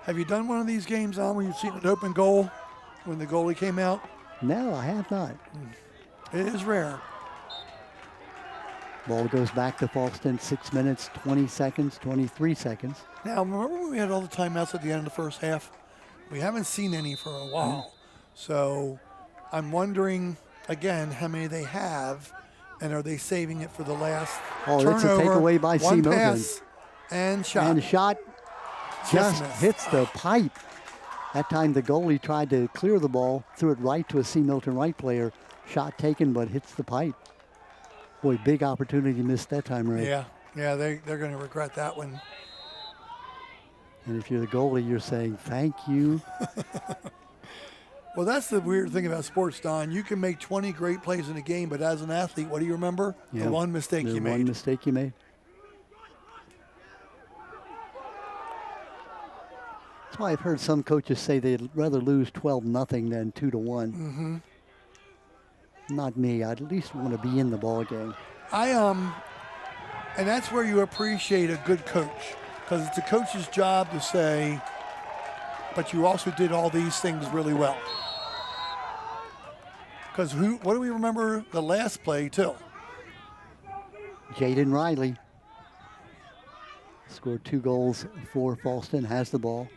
B: Have you done one of these games, Don, where you've seen an open goal when the goalie came out?
A: No, I have not.
B: It is rare.
A: Ball goes back to Falston, 6 minutes, 20 seconds, 23 seconds.
B: Now, remember when we had all the timeouts at the end of the first half? We haven't seen any for a while. So I'm wondering, again, how many they have, and are they saving it for the last turnover?
A: It's a takeaway by
B: One
A: Milton.
B: pass and shot.
A: And shot just hits the pipe. That time the goalie tried to clear the ball, threw it right to a C. Milton Wright player. Shot taken, but hits the pipe. Boy, big opportunity missed that time, Ray.
B: Yeah, they're going to regret that one.
A: And if you're the goalie, you're saying, thank you.
B: Well, that's the weird thing about sports, Don. You can make 20 great plays in a game, but as an athlete, what do you remember?
A: Yeah,
B: the one mistake you made.
A: One mistake you made. That's why I've heard some coaches say they'd rather lose 12-0 than 2-1.
B: Mm-hmm.
A: Not me. I'd at least want to be in the ball game.
B: And that's where you appreciate a good coach, because it's a coach's job to say, but you also did all these things really well. Because what do we remember the last play too?
A: Jaden Riley scored 2 goals for Falston, has the ball.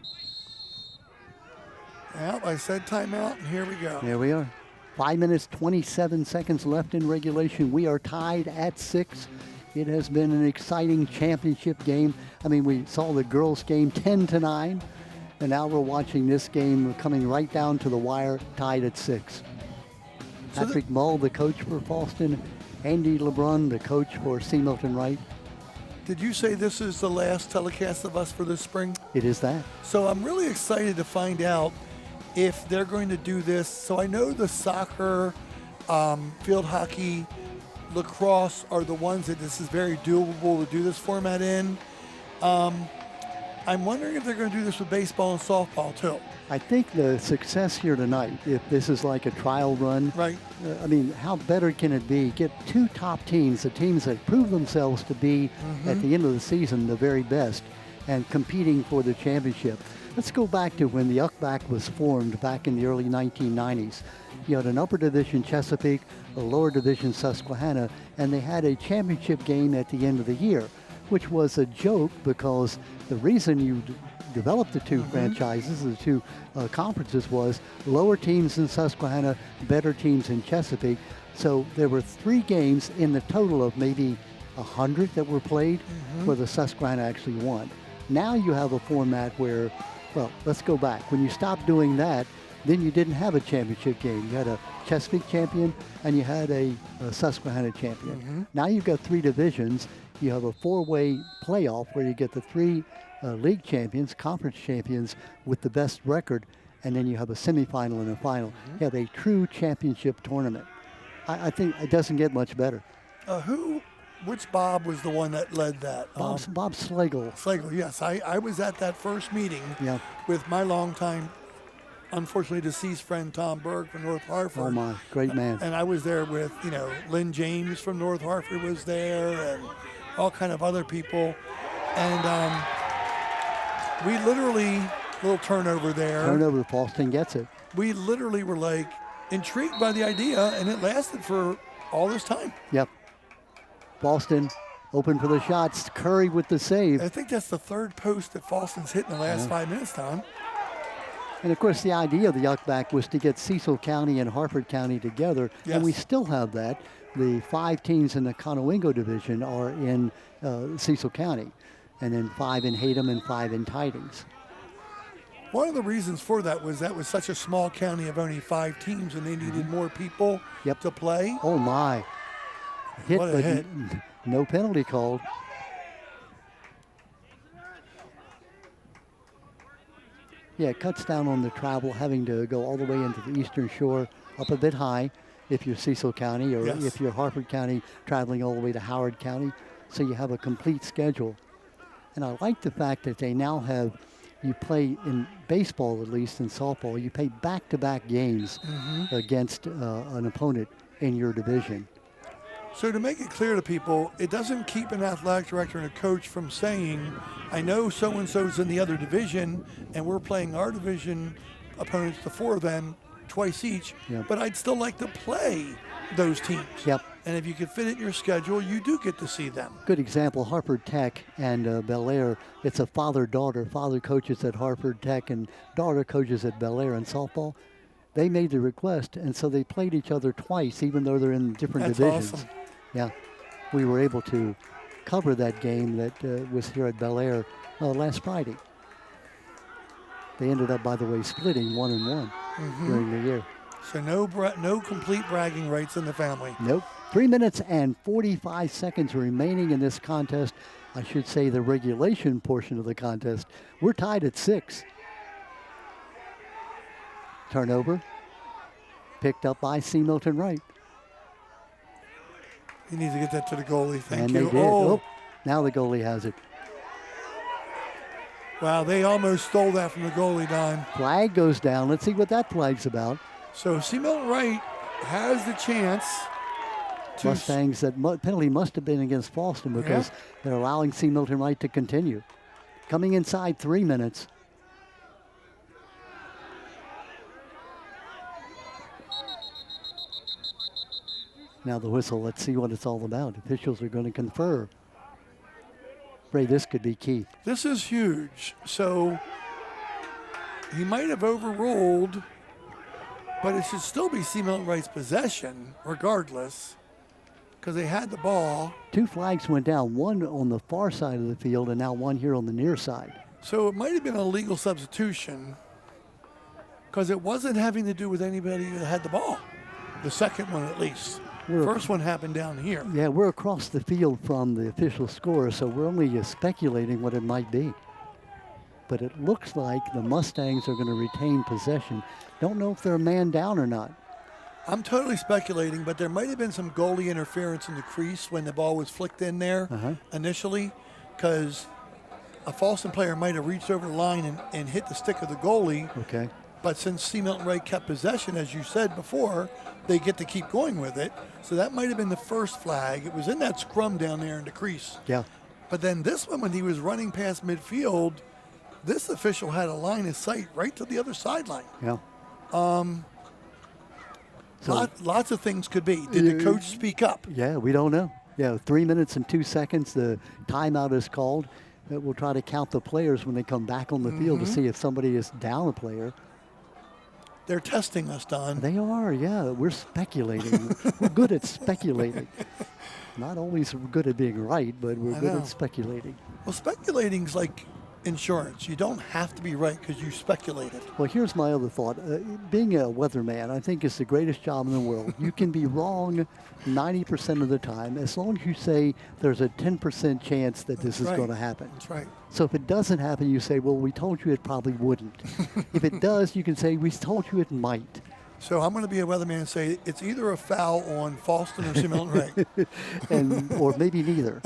B: Well, I said timeout, and here we go.
A: There we are. 5 minutes, 27 seconds left in regulation. We are tied at 6. It has been an exciting championship game. I mean, we saw the girls' game 10-9, and now we're watching this game coming right down to the wire, tied at 6. So Patrick Mull, the coach for Falston. Andy LeBrun, the coach for C. Milton Wright.
B: Did you say this is the last telecast of us for this spring?
A: It is that.
B: So I'm really excited to find out if they're going to do this. So I know the soccer, field hockey, lacrosse are the ones that this is very doable to do this format in. I'm wondering if they're going to do this with baseball and softball too.
A: I think the success here tonight, if this is like a trial run,
B: right?
A: I mean, how better can it be? Get 2 top teams, the teams that prove themselves to be, at the end of the season, the very best, and competing for the championship. Let's go back to when the UCBAC was formed back in the early 1990s. You had an upper division Chesapeake, a lower division Susquehanna, and they had a championship game at the end of the year, which was a joke because the reason you developed the 2 franchises, the 2 conferences, was lower teams in Susquehanna, better teams in Chesapeake. So there were 3 games in the total of maybe 100 that were played where the Susquehanna actually won. Now you have a format where, well, let's go back. When you stopped doing that, then you didn't have a championship game. You had a Chesapeake champion and you had a Susquehanna champion. Now you've got 3 divisions. You have a 4-way playoff where you get the 3 league champions, conference champions with the best record, and then you have a semifinal and a final. You have a true championship tournament. I think it doesn't get much better.
B: Which Bob was the one that led that?
A: Bob Slagle.
B: Slagle, yes. I was at that first meeting with my longtime, unfortunately deceased friend Tom Berg from North Hartford.
A: Oh my, great man.
B: And I was there with, Lynn James from North Hartford was there and all kind of other people. And we literally, little turnover there.
A: Turnover, Falston gets it.
B: We literally were like intrigued by the idea, and it lasted for all this time.
A: Yep. Falston Open for the shots. Curry with the save.
B: I think that's the third post that Falston's hit in the last 5 minutes, Don.
A: And of course, the idea of the UCBAC was to get Cecil County and Harford County together, and we still have that. The 5 teams in the Conowingo division are in Cecil County, and then 5 in Hatem and 5 in Tidings.
B: One of the reasons for that was such a small county of only 5 teams, and they needed more people to play.
A: Oh my! Hit,
B: what a
A: but
B: hit!
A: No penalty called. Yeah, it cuts down on the travel, having to go all the way into the Eastern Shore, up a bit high if you're Cecil County, or if you're Harford County, traveling all the way to Howard County. So you have a complete schedule. And I like the fact that they now have, you play in baseball, at least in softball, you play back-to-back games against an opponent in your division.
B: So to make it clear to people, it doesn't keep an athletic director and a coach from saying, I know so-and-so's in the other division, and we're playing our division opponents, the 4 of them, twice each, but I'd still like to play those teams. And if you can fit it in your schedule, you do get to see them.
A: Good example, Harford Tech and Bel Air. It's a father-daughter. Father coaches at Harford Tech and daughter coaches at Bel Air in softball. They made the request, and so they played each other twice, even though they're in different divisions.
B: Awesome.
A: Yeah, we were able to cover that game that was here at Bel Air last Friday. They ended up, by the way, splitting 1-1 during the year.
B: So no complete bragging rights in the family.
A: Nope. 3 minutes and 45 seconds remaining in this contest. I should say the regulation portion of the contest. We're tied at 6. Turnover. Picked up by C. Milton Wright.
B: You need to get that to the goalie. Thank
A: and
B: you.
A: They did. Oh, now the goalie has it.
B: Wow, they almost stole that from the goalie, Don.
A: Flag goes down. Let's see what that flag's about.
B: So C. Milton Wright has the chance to...
A: Mustangs, that penalty must have been against Falston because they're allowing C. Milton Wright to continue. Coming inside 3 minutes. Now the whistle, let's see what it's all about. Officials are going to confer. Ray, this could be key.
B: This is huge. So he might have overruled, but it should still be C. Milton Wright's possession regardless because they had the ball.
A: 2 flags went down, one on the far side of the field and now one here on the near side.
B: So it might have been a legal substitution because it wasn't having to do with anybody who had the ball. The second one at least. First one happened down here.
A: Yeah, we're across the field from the official score, so we're only speculating what it might be. But it looks like the Mustangs are going to retain possession. Don't know if they're a man down or not.
B: I'm totally speculating, but there might have been some goalie interference in the crease when the ball was flicked in there initially, because a Falston player might have reached over the line and hit the stick of the goalie.
A: Okay.
B: But since C. Milton Wright kept possession, as you said before, they get to keep going with it. So that might have been the first flag. It was in that scrum down there in the crease.
A: Yeah.
B: But then this one, when he was running past midfield, this official had a line of sight right to the other sideline.
A: Yeah.
B: Lots of things could be. Did the coach speak up?
A: Yeah, we don't know. Yeah, 3 minutes and 2 seconds. The timeout is called. We'll try to count the players when they come back on the field to see if somebody is down a player.
B: They're testing us, Don.
A: They are, yeah. We're speculating. We're good at speculating. Not always good at being right, but we're good at speculating.
B: Well, speculating's like insurance. You don't have to be right because you speculated.
A: Well, here's my other thought. Being a weatherman, I think, is the greatest job in the world. You can be wrong 90% of the time as long as you say there's a 10% chance that this is going to happen.
B: That's right.
A: So if it doesn't happen, you say, well, we told you it probably wouldn't. If it does, you can say, we told you it might.
B: So I'm going to be a weatherman and say it's either a foul on Falston or C. Milton Wright.
A: Or maybe neither.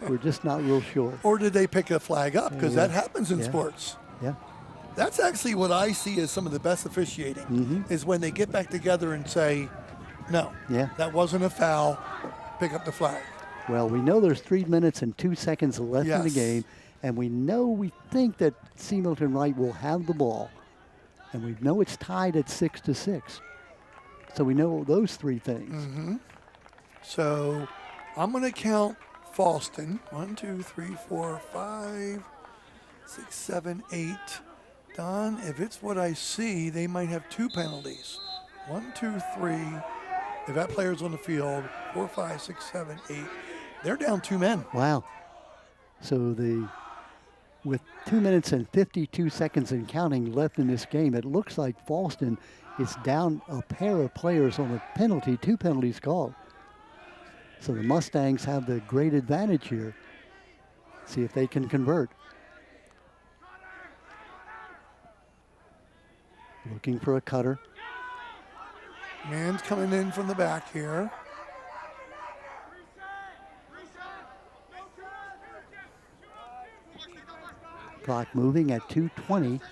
A: We're just not real sure.
B: Or did they pick a flag up? Because that happens in sports.
A: Yeah.
B: That's actually what I see as some of the best officiating is when they get back together and say, no, that wasn't a foul, pick up the flag.
A: Well, we know there's 3 minutes and 2 seconds left in the game, and we think that C. Milton Wright will have the ball. And we know it's tied at 6-6. So we know those 3 things.
B: So I'm going to count Falston. 1, 2, 3, 4, 5, 6, 7, 8. Don, if it's what I see, they might have 2 penalties. 1, 2, 3. If that player's on the field, 4, 5, 6, 7, 8. They're down 2 men.
A: Wow. So with 2 minutes and 52 seconds and counting left in this game, it looks like Falston is down a pair of players on a penalty, 2 penalties called. So the Mustangs have the great advantage here. See if they can convert. Looking for a cutter.
B: Man's coming in from the back here.
A: Clock moving at 2:20.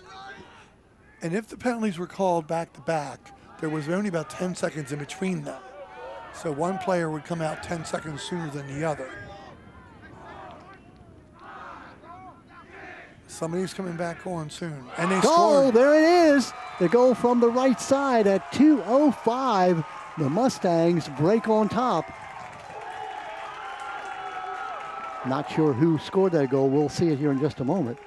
B: And if the penalties were called back to back, there was only about 10 seconds in between them. So one player would come out 10 seconds sooner than the other. Somebody's coming back on soon. And they
A: Goal,
B: scored.
A: there it is. The goal from the right side at 2:05. The Mustangs break on top. Not sure who scored that goal. We'll see it here in just a moment.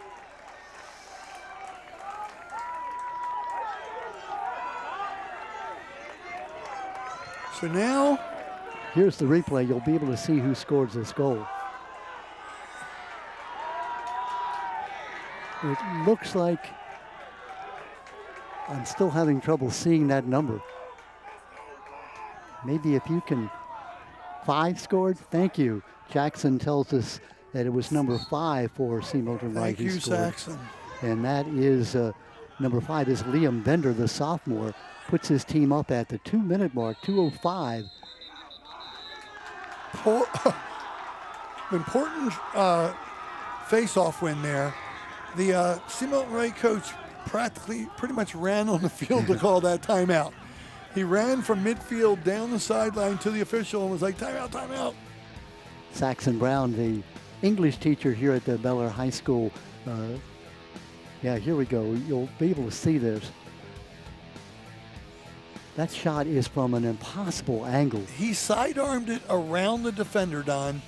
B: So now,
A: here's the replay. You'll be able to see who scores this goal. It looks like I'm still having trouble seeing that number. Maybe if you can. 5 scored? Thank you. Jackson tells us that it was number 5 for C. Milton Wright.
B: thank you,
A: scored.
B: Saxon.
A: And that is number 5 is Liam Bender, the sophomore. Puts his team up at the 2-minute mark, 2:05.
B: Important face-off win there. The C. Milton Wright coach pretty much ran on the field to call that timeout. He ran from midfield down the sideline to the official and was like, timeout, timeout.
A: Saxon Brown, the English teacher here at the Bel Air High School. Yeah, here we go. You'll be able to see this. That shot is from an impossible angle.
B: He sidearmed it around the defender, Don.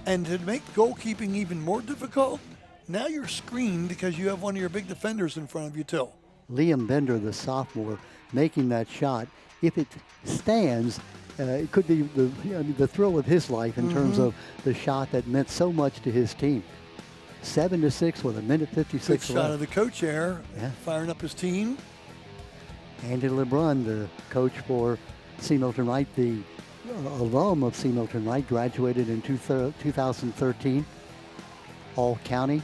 B: And to make goalkeeping even more difficult, now you're screened because you have one of your big defenders in front of you too.
A: Liam Bender, the sophomore, making that shot. If it stands, it could be the thrill of his life in terms of the shot that meant so much to his team. 7-6 with 1:56 left.
B: Good shot of the coach there, firing up his team.
A: Andy LeBrun, the coach for C. Milton Wright, the alum of C. Milton Wright, graduated in 2013. All-county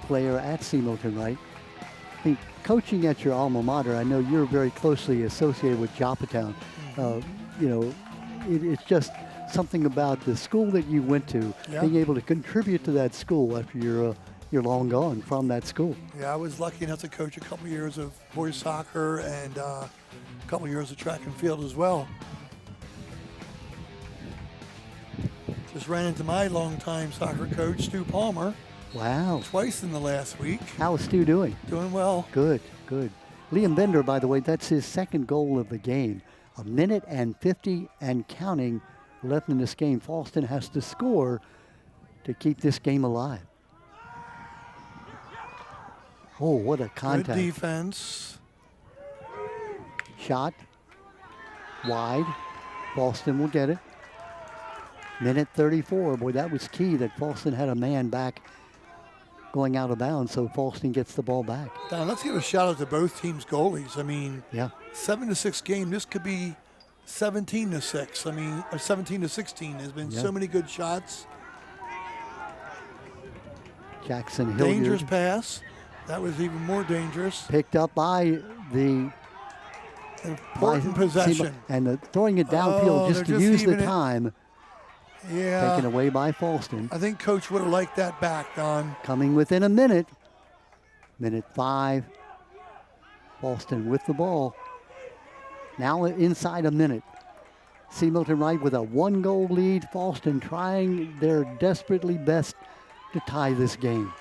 A: player at C. Milton Wright. I think coaching at your alma mater, I know you're very closely associated with Joppatown. You know, it's just something about the school that you went to, being able to contribute to that school after you're long gone from that school.
B: Yeah, I was lucky enough to coach a couple years of boys soccer and a couple years of track and field as well. Just ran into my longtime soccer coach, Stu Palmer.
A: Wow.
B: Twice in the last week.
A: How is Stu doing?
B: Doing well.
A: Good, good. Liam Bender, by the way, that's his second goal of the game. 1:50 and counting left in this game. Falston has to score to keep this game alive. Oh, what a contact.
B: Good defense.
A: Shot. Wide. Falston will get it. 1:34. Boy, that was key that Falston had a man back going out of bounds, so Falston gets the ball back.
B: Don, let's give a shout out to both teams' goalies. I mean, 7-6 game. This could be 17-6. I mean, or 17-16. There's been so many good shots.
A: Jackson Hilliard.
B: Dangerous pass. That was even more dangerous.
A: Picked up by the
B: important possession.
A: And throwing it downfield just to use the time.
B: Yeah.
A: Taken away by Falston.
B: I think Coach would have liked that back, Don.
A: Coming within a minute. 1:05. Falston with the ball. Now inside a minute. C. Milton Wright with a 1-goal lead. Falston trying their desperately best to tie this game.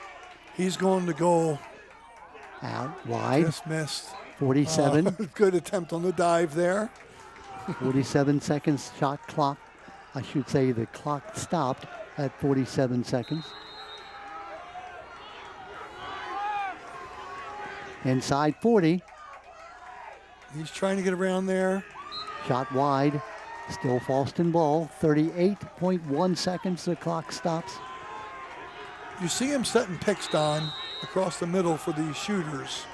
B: He's going to goal.
A: Out wide.
B: Just missed.
A: 47.
B: Good attempt on the dive there.
A: 47 seconds shot clock I should say the clock stopped at 47 seconds. Inside 40.
B: He's trying to get around there.
A: Shot wide. Still Falston ball. 38.1 seconds. The clock stops.
B: You see him setting picks, Don, across the middle for these shooters.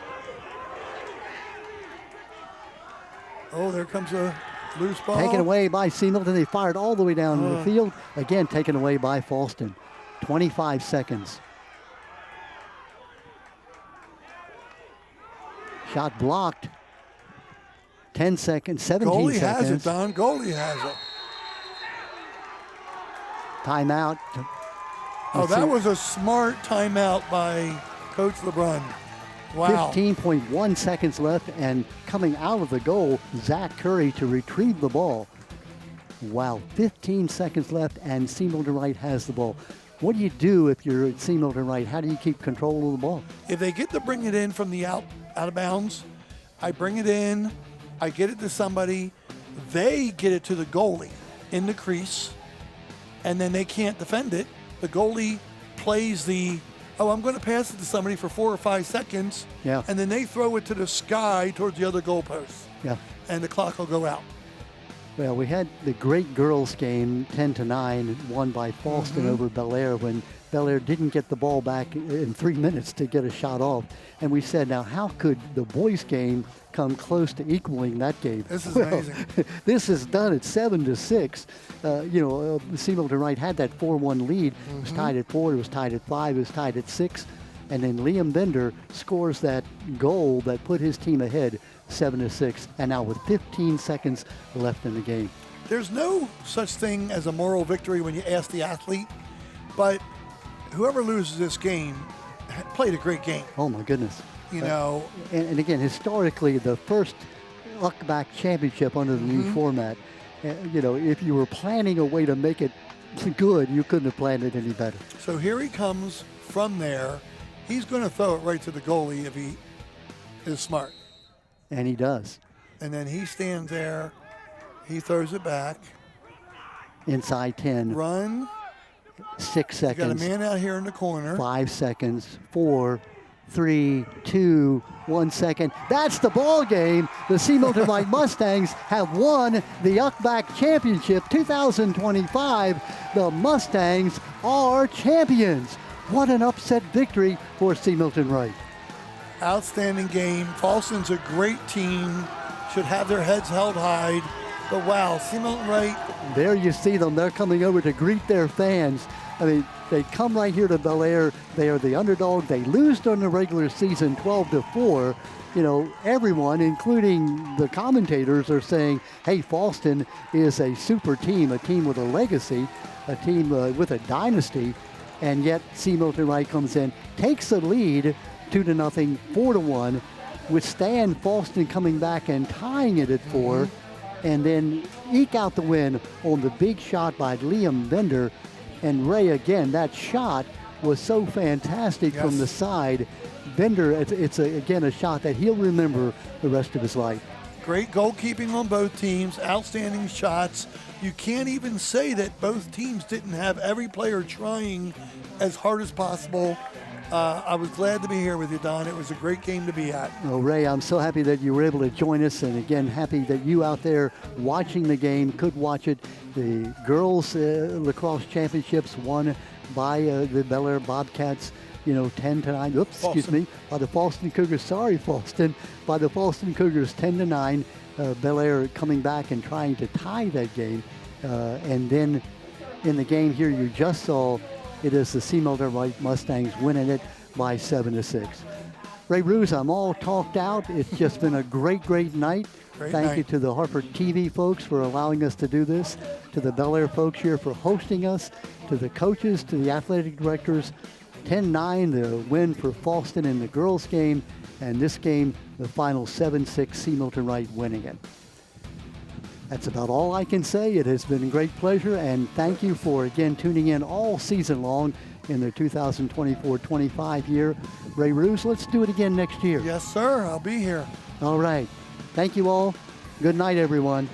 B: Oh, there comes a loose ball.
A: Taken away by Seamilton. They fired all the way down the field. Again, taken away by Falston. 25 seconds. Shot blocked. 10 seconds, 17
B: Goalie
A: seconds.
B: has it, Don. Goalie has it.
A: Timeout.
B: Oh, that was a smart timeout by Coach LeBrun. Wow.
A: 15.1 seconds left, and coming out of the goal, Zach Curry to retrieve the ball. Wow, 15 seconds left, and Seamilton Wright has the ball. What do you do if you're at Seamilton Wright? How do you keep control of the ball?
B: If they get to bring it in from the out of bounds, I bring it in, I get it to somebody, they get it to the goalie in the crease, and then they can't defend it. The goalie plays I'm going to pass it to somebody for 4 or 5 seconds,
A: Yeah.
B: and then they throw it to the sky towards the other goalpost,
A: Yeah.
B: and the clock will go out.
A: Well, we had the great girls game, 10-9, won by Falston over Bel Air when Bel Air didn't get the ball back in 3 minutes to get a shot off. And we said, now how could the boys game come close to equaling that game?
B: This is amazing.
A: This is done at 7-6. Seamilton Wright had that 4-1 lead. It was tied at 4, it was tied at 5, it was tied at 6. And then Liam Bender scores that goal that put his team ahead 7-6. And now with 15 seconds left in the game.
B: There's no such thing as a moral victory when you ask the athlete, but whoever loses this game played a great game.
A: Oh my goodness.
B: You know.
A: And again, historically, the first UCBAC championship under the new format, if you were planning a way to make it good, you couldn't have planned it any better.
B: So here he comes from there. He's going to throw it right to the goalie if he is smart.
A: And he does.
B: And then he stands there. He throws it back.
A: Inside 10.
B: Run.
A: 6
B: You got a
A: seconds.
B: man out here in the corner.
A: 5 seconds. 4, 3, 2, 1 second. That's the ball game. The Seamilton Wright Mustangs have won the UCBAC Championship 2025. The Mustangs are champions. What an upset victory for Seamilton Wright.
B: Outstanding game. Falston's a great team. Should have their heads held high. But wow, Seamilton Wright.
A: There you see them. They're coming over to greet their fans. I mean, they come right here to Bel Air. They are the underdog. They lose during the regular season 12-4. Everyone, including the commentators, are saying, hey, Falston is a super team, a team with a legacy, a team with a dynasty. And yet Seamilton Wright comes in, takes the lead 2-0, 4-1, withstand Falston coming back and tying it at 4, and then eke out the win on the big shot by Liam Bender. And Ray, again, that shot was so fantastic from the side. Bender, it's again a shot that he'll remember the rest of his life.
B: Great goalkeeping on both teams, outstanding shots. You can't even say that both teams didn't have every player trying as hard as possible. I was glad to be here with you, Don. It was a great game to be at.
A: Oh, Ray, I'm so happy that you were able to join us, and again, happy that you out there watching the game could watch it. The girls lacrosse championships won by the Bel Air Bobcats, 10-9. Oops, excuse me, by the Falston Cougars. Sorry, Falston. By the Falston Cougars, 10-9. Bel Air coming back and trying to tie that game, and then in the game here you just saw, it is the Seamilton Wright Mustangs winning it by 7-6. Ray Ruse, I'm all talked out. It's just been a great, great night. Thank you to the HarfordTV folks for allowing us to do this, to the Bel Air folks here for hosting us, to the coaches, to the athletic directors. 10-9, the win for Falston in the girls game, and this game, the final 7-6, Seamilton Wright winning it. That's about all I can say. It has been a great pleasure, and thank you for, again, tuning in all season long in the 2024-25 year. Ray Ruse, let's do it again next year.
B: Yes, sir. I'll be here.
A: All right. Thank you all. Good night, everyone.